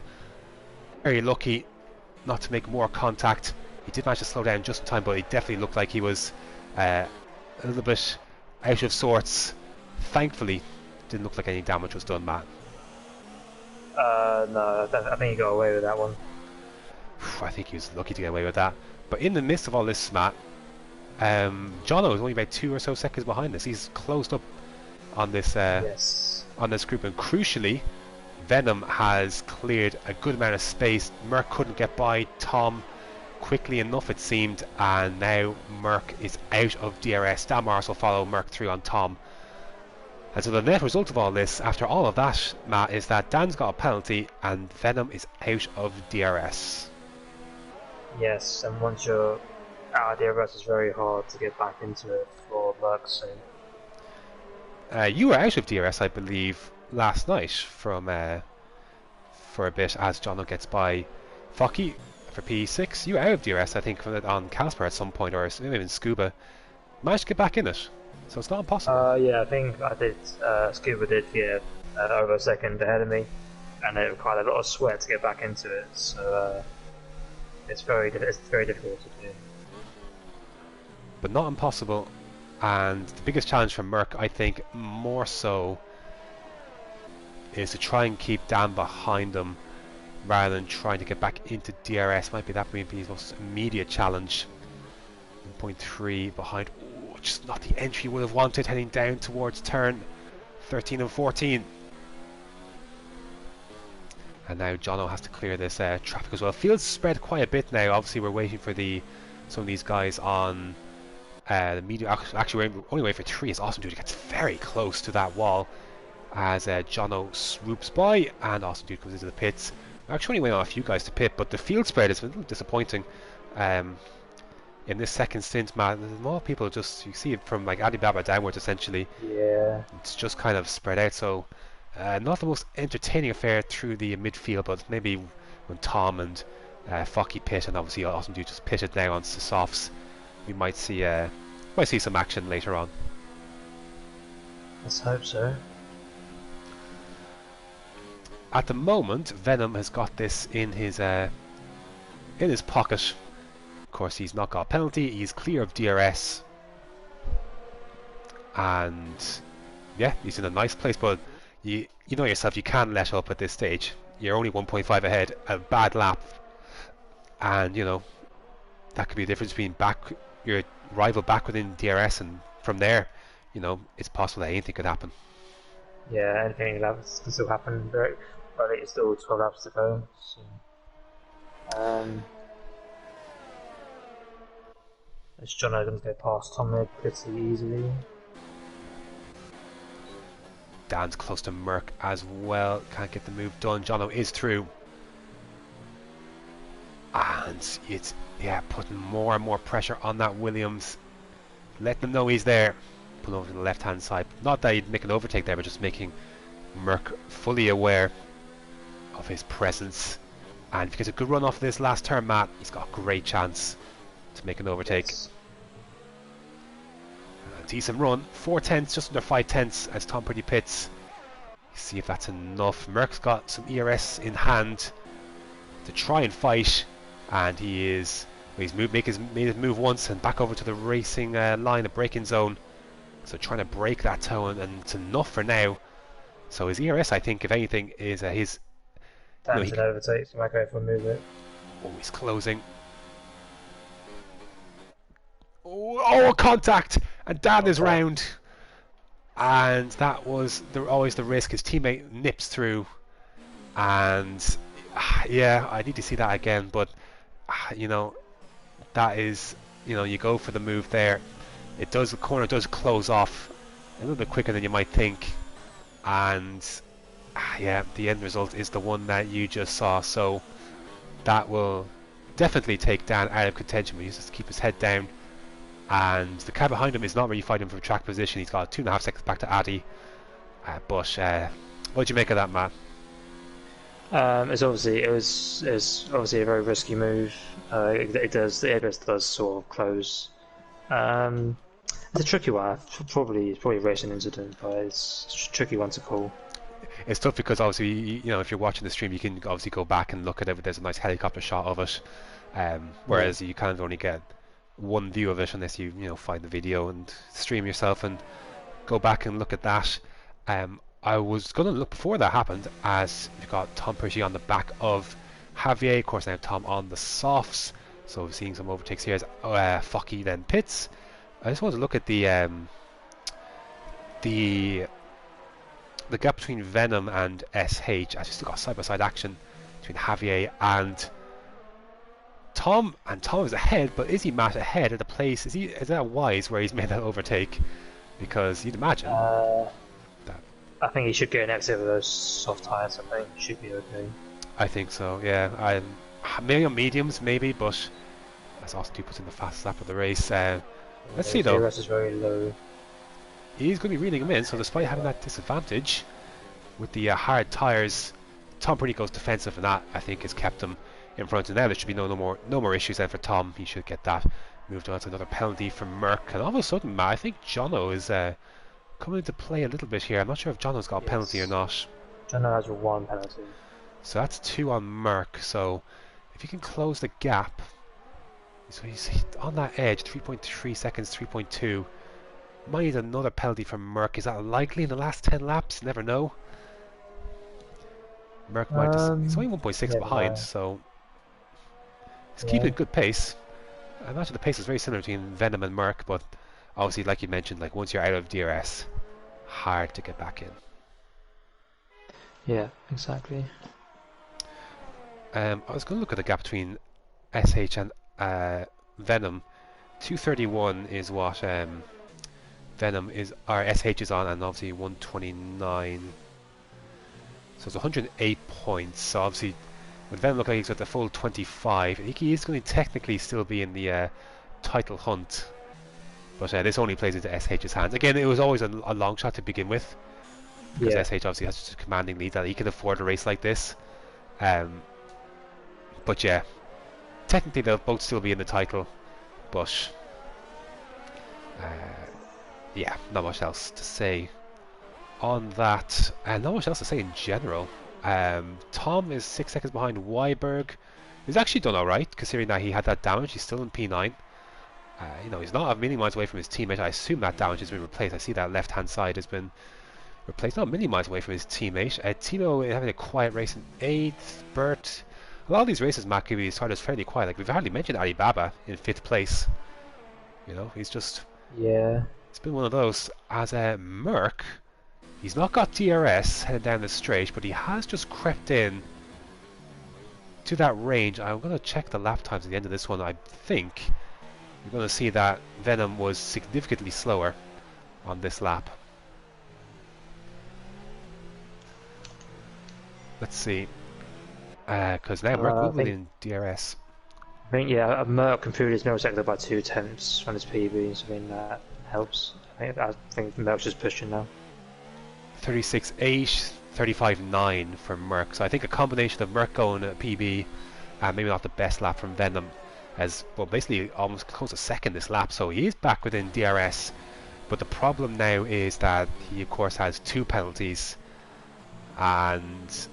A: Very lucky not to make more contact. He did manage to slow down just in time, but he definitely looked like he was a little bit out of sorts. Thankfully, didn't look like any damage was done, Matt.
B: No, I think he got away with that one.
A: I think he was lucky to get away with that. But in the midst of all this, Matt, Jono is only about 2 or so seconds behind us. He's closed up on this on this group, and crucially, Venom has cleared a good amount of space. Merck couldn't get by Tom quickly enough, it seemed, and now Merck is out of DRS. Dan Mars will follow Merck through on Tom. And so the net result of all this, after all of that, Matt, is that Dan's got a penalty and Venom is out of DRS.
B: Yes, and once you're out of DRS, it's very hard to get back into it for Merck. So
A: you were out of DRS, I believe, last night from for a bit, as Jono gets by Focky for P6. You were out of DRS, I think, on Casper at some point, or maybe in Scuba. Managed to get back in it, so it's not impossible.
B: Yeah, I think I did. Scuba did, over a second ahead of me, and it required a lot of sweat to get back into it. So it's very difficult to do,
A: but not impossible. And the biggest challenge for Merck, I think, more so, is to try and keep Dan behind them rather than trying to get back into DRS. Might be his most immediate challenge. 1.3 behind. Ooh, just not the entry would have wanted, heading down towards turn 13 and 14. And now Jono has to clear this traffic as well. Field's spread quite a bit now. Obviously, we're waiting for some of these guys on the medium. Actually, we're only waiting for 3. As Awesome Dude gets very close to that wall as Jono swoops by, and Awesome Dude comes into the pits. We're actually only waiting on a few guys to pit, but the field spread is a little disappointing. In this second stint, man, more people just, you see it from like Alibaba downwards essentially.
B: Yeah.
A: It's just kind of spread out, so not the most entertaining affair through the midfield, but maybe when Tom and Focky pit, and obviously Awesome Dude just pitted now on the softs, we might see some action later on.
B: Let's hope so.
A: At the moment, Venom has got this in his pocket. Of course, he's not got a penalty. He's clear of DRS, and yeah, he's in a nice place. But you know yourself, you can't let up at this stage. You're only 1.5 ahead. A bad lap, and you know that could be the difference between your rival back within DRS, and from there, you know, it's possible that anything could happen.
B: Yeah, anything can still happen. But I think it's still 12 laps to go. So. Is Jono going to go past Tom there pretty easily?
A: Dan's close to Merck as well. Can't get the move done. Jono is through. And it's, putting more and more pressure on that Williams. Let them know he's there. Pull over to the left hand side. Not that he'd make an overtake there, but just making Merck fully aware of his presence. And if he gets a good run off this last turn, Matt, he's got a great chance to make an overtake.
B: Yes.
A: A decent run, 4 tenths, just under 5 tenths as Tom Purdy pits. See if that's enough. Merck's got some ERS in hand to try and fight, and he's made his move once and back over to the racing line, the braking zone. So trying to break that toe, and it's enough for now. So his ERS, I think, if anything, is his.
B: Dan's an overtake, so I might go for a move it.
A: Oh, he's closing. Oh, contact! And Dan is round. And that was always the risk. His teammate nips through. And yeah, I need to see that again. But you know, that is, you go for the move there. The corner does close off a little bit quicker than you might think. And yeah, the end result is the one that you just saw. So that will definitely take Dan out of contention. But he just keep his head down. And the car behind him is not really fighting for track position. He's got 2.5 seconds back to Addy. But what do you make of that, Matt?
B: It was obviously a very risky move. The ABS does sort of close. It's a tricky one. It's probably a racing incident, but it's a tricky one to call.
A: It's tough because obviously, if you're watching the stream, you can obviously go back and look at it. There's a nice helicopter shot of it, whereas you kind of only get one view of it unless you find the video and stream yourself and go back and look at that. I was going to look before that happened, as you've got Tom Purdy on the back of Javier. Of course, now Tom on the softs, so we're seeing some overtakes here as Focky then pits. I just want to look at the gap between Venom and SH. I just got side-by-side action between Javier and Tom, and Tom is ahead, but is he Matt ahead at the place? Is that wise where he's made that overtake? Because you'd imagine that.
B: I think he should get an exit with those soft tyres. I think he should be okay.
A: I think so. Yeah, maybe on mediums, maybe, but as Austin 2 puts in the fastest lap of the race. Let's see though.
B: DRS is very low.
A: He's going to be reeling him in, so despite having that disadvantage with the hard tyres, Tom Purdy goes defensive, and that I think has kept him in front. And now there should be no more issues then for Tom. He should get that moved on to another penalty from Merck. And all of a sudden, I think Jono is coming into play a little bit here. I'm not sure if Jono's got a penalty or not.
B: Jono has 1 penalty.
A: So that's 2 on Merck. So if you can close the gap, so he's on that edge, 3.3 seconds, 3.2. Might need another penalty from Merck. Is that likely in the last 10 laps? Never know. Merck might just, he's only 1.6 behind, so he's keeping a good pace. I imagine the pace is very similar between Venom and Merck, but obviously, like you mentioned, like once you're out of DRS, hard to get back in.
B: Yeah, exactly.
A: I was going to look at the gap between SH and Venom. 231 is what Venom is, or SH is on, and obviously 129. So it's 108 points. So obviously, with Venom looking like he's got the full 25, I think he is going to technically still be in the title hunt. But this only plays into SH's hands. Again, it was always a long shot to begin with, because SH obviously has such a commanding lead that he can afford a race like this. But yeah, technically they'll both still be in the title, but yeah, not much else to say on that, and not much else to say in general. Tom is 6 seconds behind Weiberg. He's actually done alright, considering that he had that damage. He's still in P9. You know, he's not a million miles away from his teammate. I assume that damage has been replaced. I see that left-hand side has been replaced. Not a million miles away from his teammate. Timo having a quiet race in 8th. Bert. A lot of these races, Matt Kubi, started fairly quiet. Like, we've hardly mentioned Alibaba in 5th place. You know, he's just...
B: Yeah.
A: It's been one of those. As Merck, he's not got DRS headed down the straight, but he has just crept in to that range. I'm going to check the lap times at the end of this one. I think you're going to see that Venom was significantly slower on this lap. Let's see. Because now Merck will be in DRS.
B: I think, yeah, Merck improved his millisecond by 2/10 on his PB, so I mean that helps. I think Merck's just pushing now.
A: 36.8, 35.9 for Merck. So I think a combination of Merck going at PB and maybe not the best lap from Venom, as well, basically almost close to second this lap. So he is back within DRS, but the problem now is that he of course has 2 penalties, and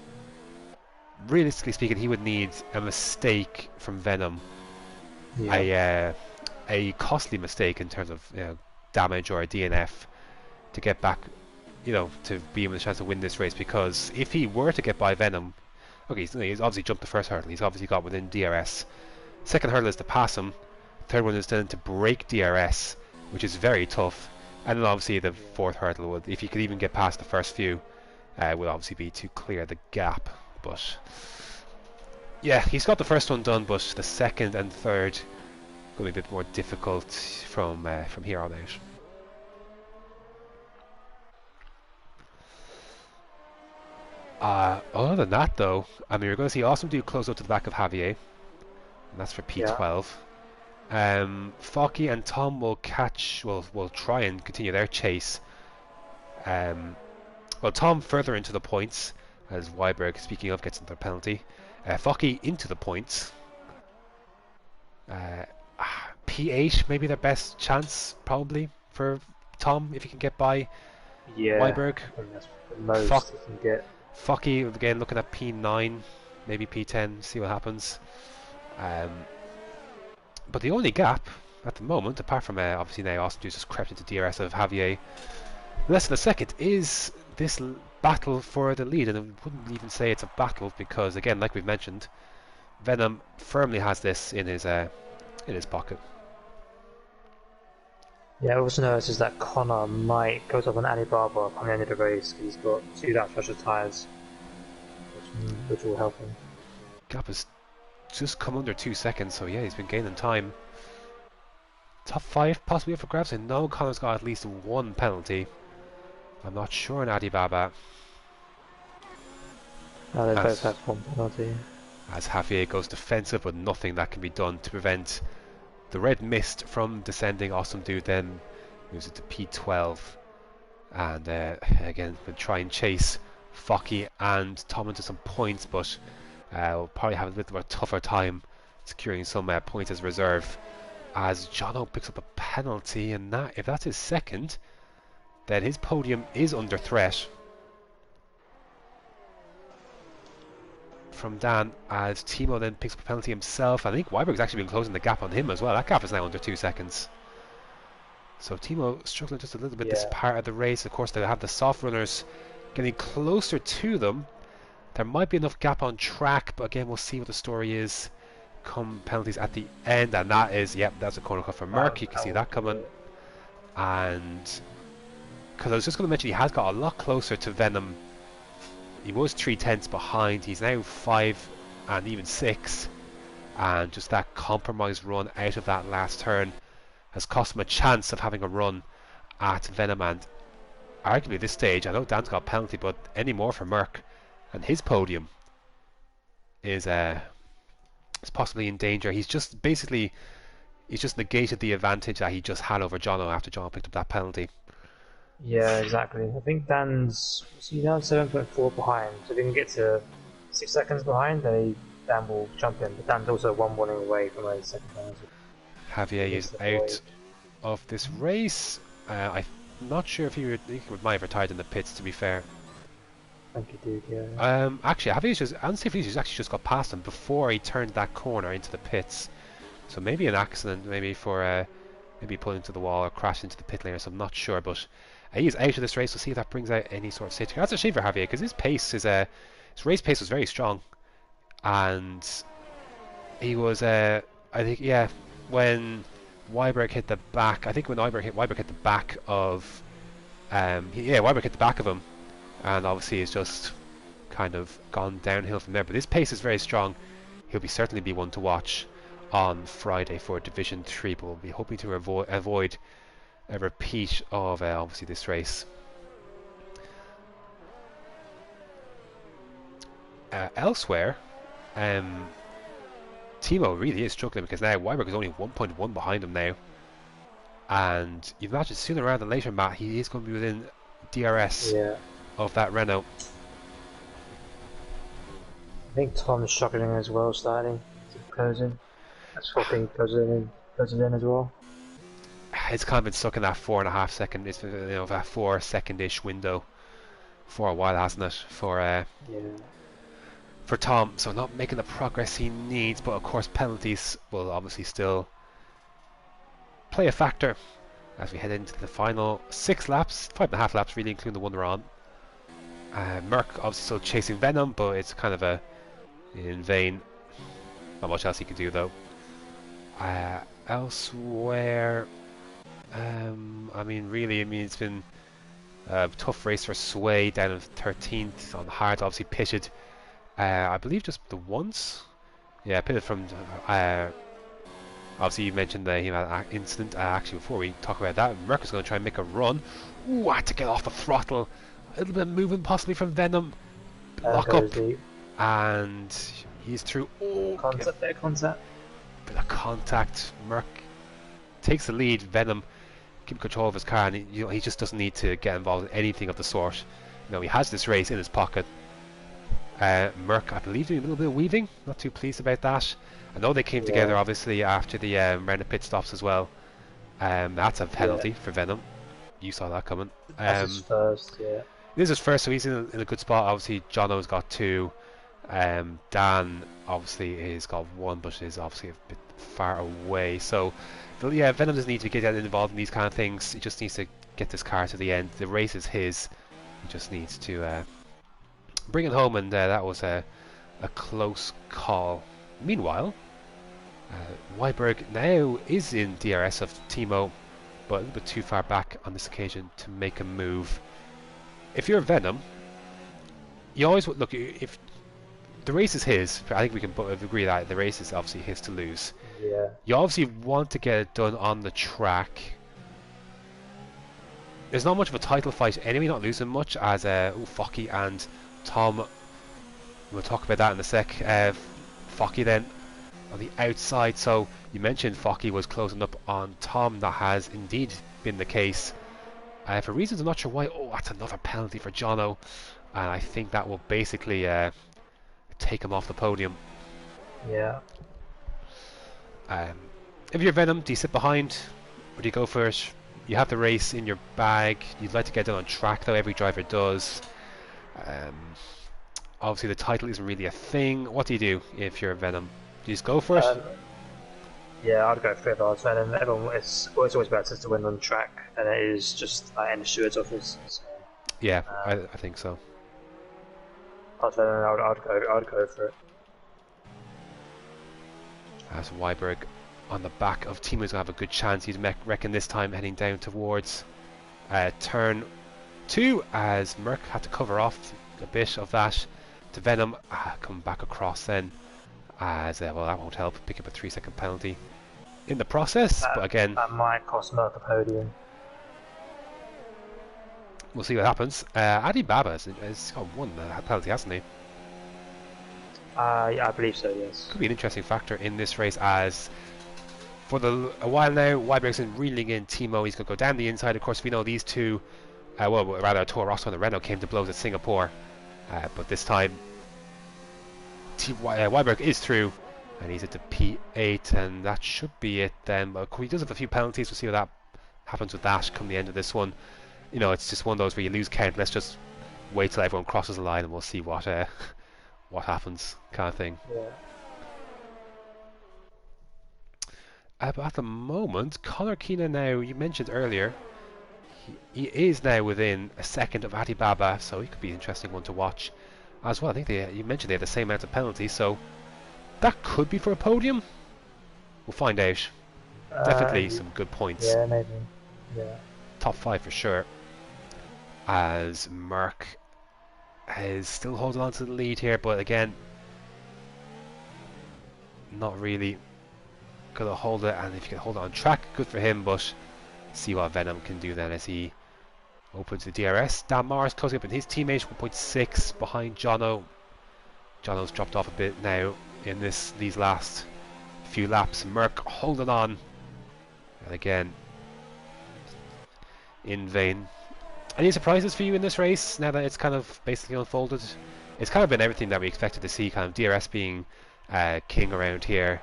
A: realistically speaking, he would need a mistake from Venom, a costly mistake in terms of, you know, damage or a DNF to get back, you know, to be able to chance to win this race. Because if he were to get by Venom, okay, he's obviously jumped the first hurdle. He's obviously got within DRS. Second hurdle is to pass him. Third one is then to break DRS, which is very tough. And then obviously the fourth hurdle would, if you could even get past the first few, would obviously be to clear the gap. But yeah, he's got the first one done, but the second and third going to be a bit more difficult from here on out. Other than that, though, I mean, we're going to see Awesome Dude close up to the back of Javier, and that's for P12. Focky and Tom will will try and continue their chase. Well, Tom further into the points, as Weiberg, speaking of, gets another penalty. Focky into the points. P8 maybe their best chance, probably, for Tom, if he can get by Weiberg.
B: That's the most he can get.
A: Focky, again, looking at P9, maybe P10, see what happens. But the only gap at the moment, apart from obviously now Austin just crept into DRS of Javier, less than a second, is this battle for the lead. And I wouldn't even say it's a battle, because again, like we've mentioned, Venom firmly has this in his pocket.
B: Yeah, I also noticed that Connor might go up on Alibaba on the end of the race. He's got 2 laps fresh of tyres, which will help him.
A: Gap has just come under 2 seconds, so yeah, he's been gaining time. Top 5 possibly up for grabs. I know Connor's got at least 1 penalty. I'm not sure on Alibaba.
B: They both have 1 penalty.
A: As Javier goes defensive, but nothing that can be done to prevent the red mist from descending. Awesome Dude then moves it to P12, and again we'll try and chase Focky and Tom into some points, but we'll probably have a bit of a tougher time securing some points as reserve, as Jono picks up a penalty, and that, if that's his second, then his podium is under threat from Dan, as Timo then picks up a penalty himself. I think Weiberg's actually been closing the gap on him as well. That gap is now under 2 seconds. So Timo struggling just a little bit this part of the race. Of course, they have the soft runners getting closer to them. There might be enough gap on track, but again, we'll see what the story is come penalties at the end. And that is, yep, that's a corner cut for Merck. You can see that coming. and because I was just going to mention, he has got a lot closer to Venom. He was 3/10 behind. He's now 5 and even 6, and just that compromised run out of that last turn has cost him a chance of having a run at Venom. And arguably at this stage, I know Dan's got a penalty, but any more for Merck, and his podium is possibly in danger. He's just negated the advantage that he just had over Jono after Jono picked up that penalty.
B: Yeah, exactly. I think Dan's 7.4 behind. So if he can get to 6 seconds behind, then Dan will jump in. But Dan's also 1 warning away from a second penalty.
A: Javier is out of this race. I'm not sure if he might have retired in the pits, to be fair.
B: I think he did, yeah.
A: Actually, Andy Felicius actually just got past him before he turned that corner into the pits. So maybe an accident, maybe for maybe pulling into the wall or crashing into the pit lane or something. I'm not sure, but he is out of this race. We'll see if that brings out any sort of safety. That's a shame for Javier, because his race pace was very strong, and he was I think, yeah, when Weiberg hit the back. I think when Weiberg hit the back of Weiberg hit the back of him, and obviously it's just kind of gone downhill from there. But his pace is very strong. He'll certainly be one to watch on Friday for Division 3, but we'll be hoping to avoid a repeat of obviously this race. Elsewhere, Timo really is struggling, because now Weiberg is only 1.1 behind him now, and you imagine sooner rather than later, Matt, he is going to be within DRS of that Renault.
B: I think Tom's struggling as well, starting to close in. That's Foppy closes in as well.
A: It's kind of been stuck in that 4.5 second, it's been, that 4 second-ish window for a while, hasn't it? For Tom, so not making the progress he needs, but of course penalties will obviously still play a factor as we head into the final 6 laps, 5.5 laps really, including the one we're on. Merck obviously still chasing Venom, but it's kind of in vain. Not much else he can do though. Elsewhere, it's been a tough race for Sway, down in 13th on hard, obviously pitted. I believe just the once. Yeah, pitted from. Obviously, you mentioned that he had an incident. Actually, before we talk about that, Merck is going to try and make a run. Ooh, had to get off the throttle. A little bit of movement possibly from Venom. Lock up. Deep. And he's through. Oh,
B: bit of contact.
A: Bit of contact. Merck takes the lead. Venom keep control of his car, and he just doesn't need to get involved in anything of the sort. He has this race in his pocket. Merck, I believe, doing a little bit of weaving. Not too pleased about that. I know they came together obviously after the round of pit stops as well. That's a penalty for Venom. You saw that coming.
B: That's his first,
A: This is his first, so he's in a good spot. Obviously, Jono's got 2. Dan obviously has got 1, but is obviously a bit far away. So, Venom doesn't need to get involved in these kind of things. He just needs to get this car to the end. The race is his. He just needs to bring it home, and that was a close call. Meanwhile, Weiberg now is in DRS of Timo, but a little bit too far back on this occasion to make a move. If you're Venom, you always look. If the race is his, I think we can both agree that the race is obviously his to lose.
B: Yeah.
A: You obviously want to get it done on the track. There's not much of a title fight anyway, not losing much, as Focky and Tom. We'll talk about that in a sec. Focky then on the outside. So you mentioned Focky was closing up on Tom. That has indeed been the case. For reasons I'm not sure why. Oh, that's another penalty for Jono, and I think that will basically take him off the podium.
B: Yeah.
A: If you're Venom, do you sit behind or do you go for it? You have the race in your bag. You'd like to get it on track, though. Every driver does. Obviously, the title isn't really a thing. What do you do if you're Venom? Do you just go for it?
B: Yeah, I'd go for it. It's always better to win on track than it is just in the steward's office. So,
A: yeah, I think so.
B: I'd go for it.
A: As Weiberg on the back of Timo's going to have a good chance. You'd reckon this time heading down towards turn 2 as Merc had to cover off a bit of that to Venom coming back across then as well, that won't help, pick up a 3-second penalty in the process, but again
B: that might cost Merc a podium.
A: We'll see what happens. Adi Baba has got one penalty, hasn't he?
B: Yeah, I believe so, yes.
A: Could be an interesting factor in this race as for a while now, Weiberg's been reeling in Timo. He's going to go down the inside. Of course, we know these two, well, rather Toro Rosso and the Renault came to blows at Singapore. But this time, Weiberg is through and he's at the P8, and that should be it then. But he does have a few penalties. We'll see what that happens with that come the end of this one. You know, it's just one of those where you lose count. Let's just wait till everyone crosses the line and we'll see what happens, kind of thing.
B: Yeah.
A: But at the moment, Conor Keena now, you mentioned earlier, he is now within a second of Adi Baba, so he could be an interesting one to watch as well. I think you mentioned they had the same amount of penalties, so that could be for a podium. We'll find out. Definitely some good points.
B: Yeah, maybe. Yeah.
A: Top 5 for sure. As Merc is still holding on to the lead here, but again, not really gonna hold it, and if you can hold it on track, good for him, but see what Venom can do then as he opens the DRS. Dan Mars closing up in his teammate, 1.6 behind Jono. Jono's dropped off a bit now in these last few laps. Merc holding on, and again, in vain. Any surprises for you in this race now that it's kind of basically unfolded? It's kind of been everything that we expected to see, kind of DRS being king around here.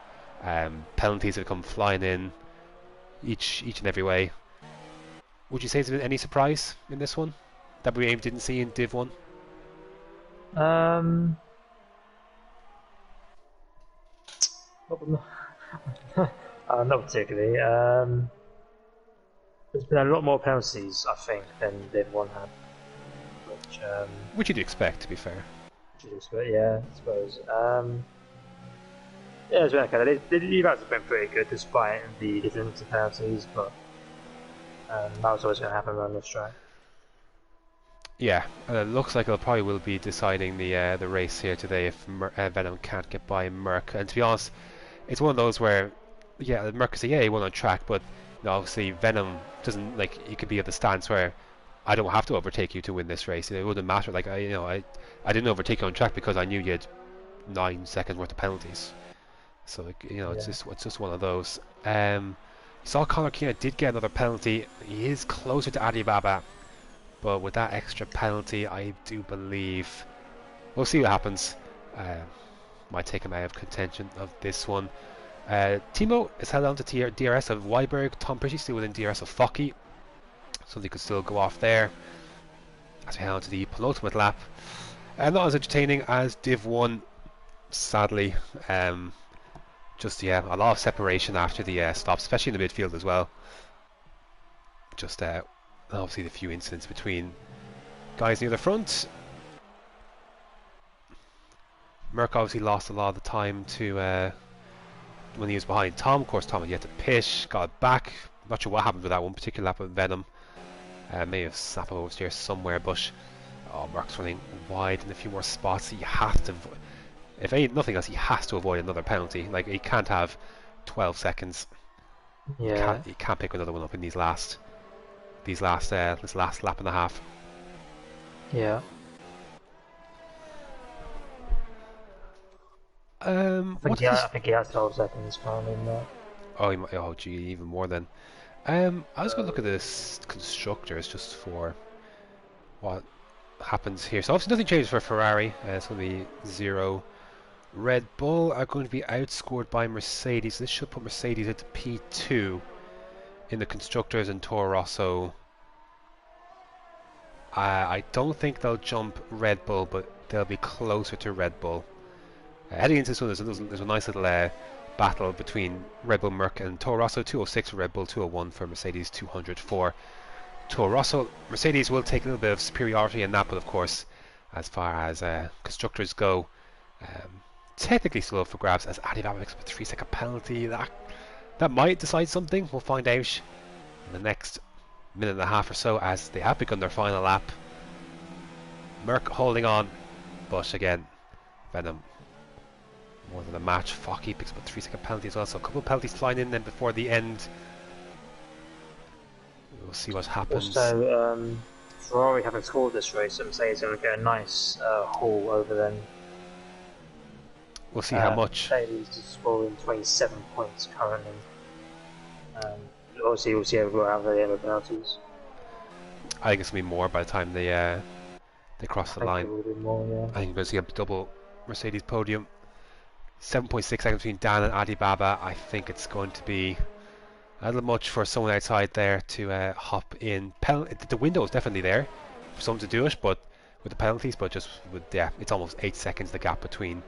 A: Penalties have come flying in each and every way. Would you say there's been any surprise in this one that we didn't see in Div 1?
B: Not particularly. There's been a lot more penalties, I think, than Div 1 had.
A: Which you'd expect, to be fair.
B: Yeah, I suppose. Yeah, it's been okay. The events have been pretty good despite the difference of penalties, but that was always going to happen around this track.
A: Yeah, and it looks like it probably will be deciding the race here today if Venom can't get by Merc. And to be honest, it's one of those where, yeah, Merc can say, yeah, he won on track, but you know, obviously Venom doesn't, like, he could be at the stance where I don't have to overtake you to win this race. It wouldn't matter. Like, I didn't overtake you on track because I knew you had 9 seconds worth of penalties. So, like, you know, it's just one of those. Saw Conor Keena did get another penalty. He is closer to Adi Baba, but with that extra penalty, I do believe we'll see what happens. Might take him out of contention of this one. Timo is held on to DRS of Weiberg. Tom Pretty still within DRS of Focky, so they could still go off there as we head on to the penultimate lap. Not as entertaining as Div 1, sadly. Just, yeah, a lot of separation after the stops, especially in the midfield as well. Just obviously the few incidents between guys near the front. Merc obviously lost a lot of the time to when he was behind Tom. Of course, Tom had yet to pit, got back. Not sure what happened with that one particular lap with Venom. May have snapped over here somewhere, but Merc's running wide in a few more spots. He has to, if nothing else, he has to avoid another penalty. Like, he can't have 12 seconds.
B: Yeah.
A: He can't pick another one up in this last lap and a half.
B: Yeah. I think he has 12 seconds finally in that.
A: Oh, gee, even more then. I was going to look at this constructors just for what happens here. So obviously nothing changes for Ferrari. It's going to be 0. Red Bull are going to be outscored by Mercedes. This should put Mercedes into P2 in the constructors, and Toro Rosso. I don't think they'll jump Red Bull, but they'll be closer to Red Bull. Heading into this one, there's a nice little battle between Red Bull, Merc and Toro Rosso. 206 for Red Bull, 201 for Mercedes, 200 for Toro Rosso. Mercedes will take a little bit of superiority in that, but of course, as far as constructors go, technically still up for grabs as Adi Baba makes up a 3-second penalty. That That might decide something. We'll find out in the next minute and a half or so, as they have begun their final lap. Merck holding on, but again, Venom more than a match. Focky picks up a 3-second penalty as well, so a couple of penalties flying in then before the end. We'll see what happens.
B: Also, Ferrari haven't scored this race, so Mercedes are going to get a nice haul over them.
A: We'll see how much.
B: Mercedes is scoring 27 points currently. Obviously, we'll see how they have penalties.
A: I think it's going to be more by the time they cross the line.
B: More, yeah.
A: I think we're going to see a double Mercedes podium. 7.6 seconds between Dan and Adi Baba. I think it's going to be a little much for someone outside there to hop in. The window is definitely there for someone to do it, but with the penalties, but just with it's almost 8 seconds the gap between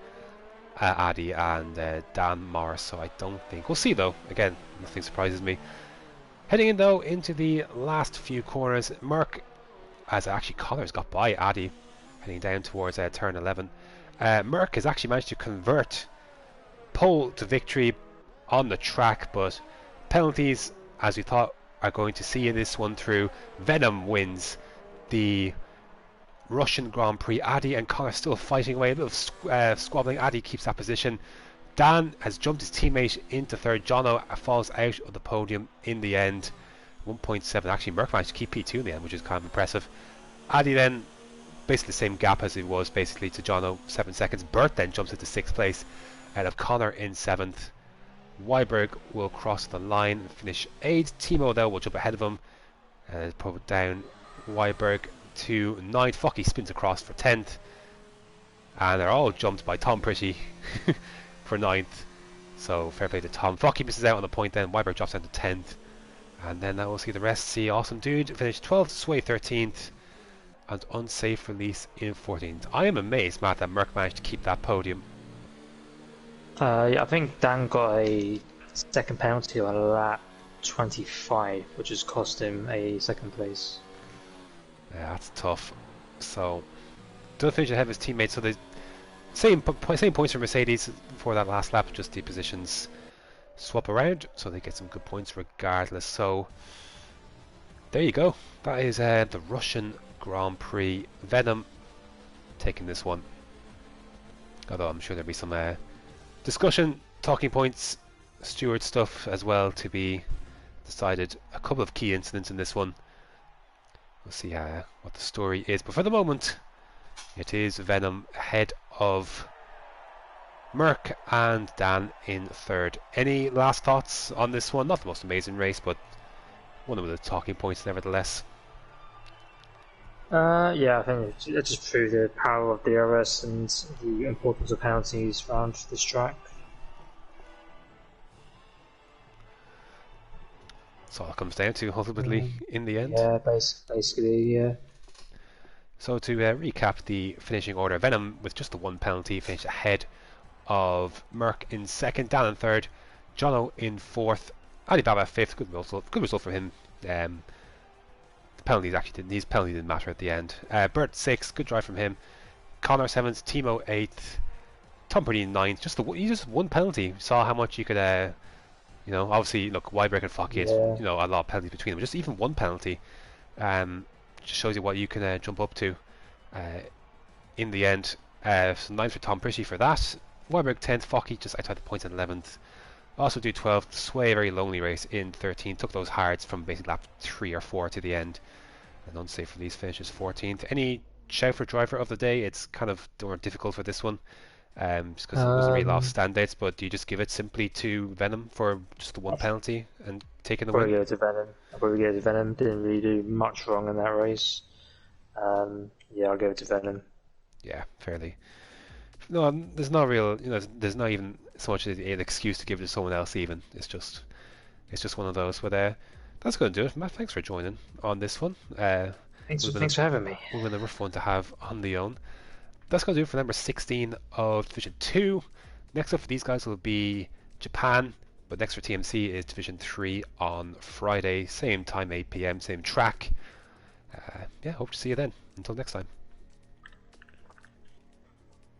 A: Adi and Dan Morris. So I don't think we'll see though. Again, nothing surprises me. Heading in though into the last few corners, Merck, as actually Connor's got by Adi, heading down towards turn 11. Merck has actually managed to convert pole to victory on the track, but penalties, as we thought, are going to see in this one through. Venom wins the Russian Grand Prix. Adi and Connor still fighting away, a little squabbling. Adi keeps that position. Dan has jumped his teammate into third. Jono falls out of the podium in the end. 1.7. Actually, Merck managed to keep P2 in the end, which is kind of impressive. Adi then, basically the same gap as it was basically to Jono, 7 seconds. Bert then jumps into 6th place out of Connor in 7th. Weiberg will cross the line and finish 8th. Timo though will jump ahead of him. Put down Weiberg to 9th. Focky spins across for 10th. And they're all jumped by Tom Pretty for 9th. So fair play to Tom. Focky misses out on the point then. Weiberg drops down to 10th. And then we'll see the rest. See Awesome Dude finish 12th, Sway 13th. And Unsafe Release in 14th. I am amazed, Matt, that Merck managed to keep that podium.
B: Yeah, I think Dan got a second penalty on lap 25, which has cost him a 2nd place.
A: Yeah, that's tough. So, doesn't finish ahead of his teammates. So the same points for Mercedes for that last lap. Just the positions swap around, so they get some good points regardless. So there you go. That is the Russian Grand Prix. Venom taking this one. Although I'm sure there'll be some discussion, talking points, steward stuff as well to be decided. A couple of key incidents in this one. We'll see what the story is. But for the moment, it is Venom ahead of Merck and Dan in 3rd. Any last thoughts on this one? Not the most amazing race, but one of the talking points nevertheless.
B: Yeah, I think it just proved the power of DRS and the importance of penalties around this track.
A: That's all it comes down to, ultimately, in the end.
B: Yeah, basically, yeah.
A: So to recap the finishing order, Venom with just the 1 penalty finished ahead of Merck in 2nd, Dan in 3rd, Jono in 4th, Alibaba 5th. Good result for him. His penalty didn't matter at the end. Bert 6th, good drive from him. Connor 7th, Timo 8th, Tom Purdy 9th. Just 1 penalty. Saw how much you could, obviously look, Weiberg and Focky, it's a lot of penalties between them. Just even 1 penalty, just shows you what you can jump up to. In the end, so 9th for Tom Pritchie for that. Weiberg 10th, Focky just outside the points in 11th. Also do 12th, Sway, a very lonely race in 13th. Took those hards from basically lap 3 or 4 to the end. And Unsafe Release finishes 14th. Any shout for driver of the day? It's kind of more difficult for this one, just because it wasn't really a lot of standouts. But do you just give it simply to Venom for just the 1 penalty and taking the win?
B: Probably go to Venom. Didn't really do much wrong in that race. Yeah, I'll give it to Venom.
A: Yeah, fairly. No, there's not real. There's not even so much an excuse to give it to someone else. Even it's just one of those. But that's going to do it. Matt, thanks for joining on this one.
B: Thanks for having me.
A: It's been a rough one to have on the own. That's going to do it for number 16 of Division 2. Next up for these guys will be Japan, but next for TMC is Division 3 on Friday, same time, 8 PM, same track. Hope to see you then. Until next time.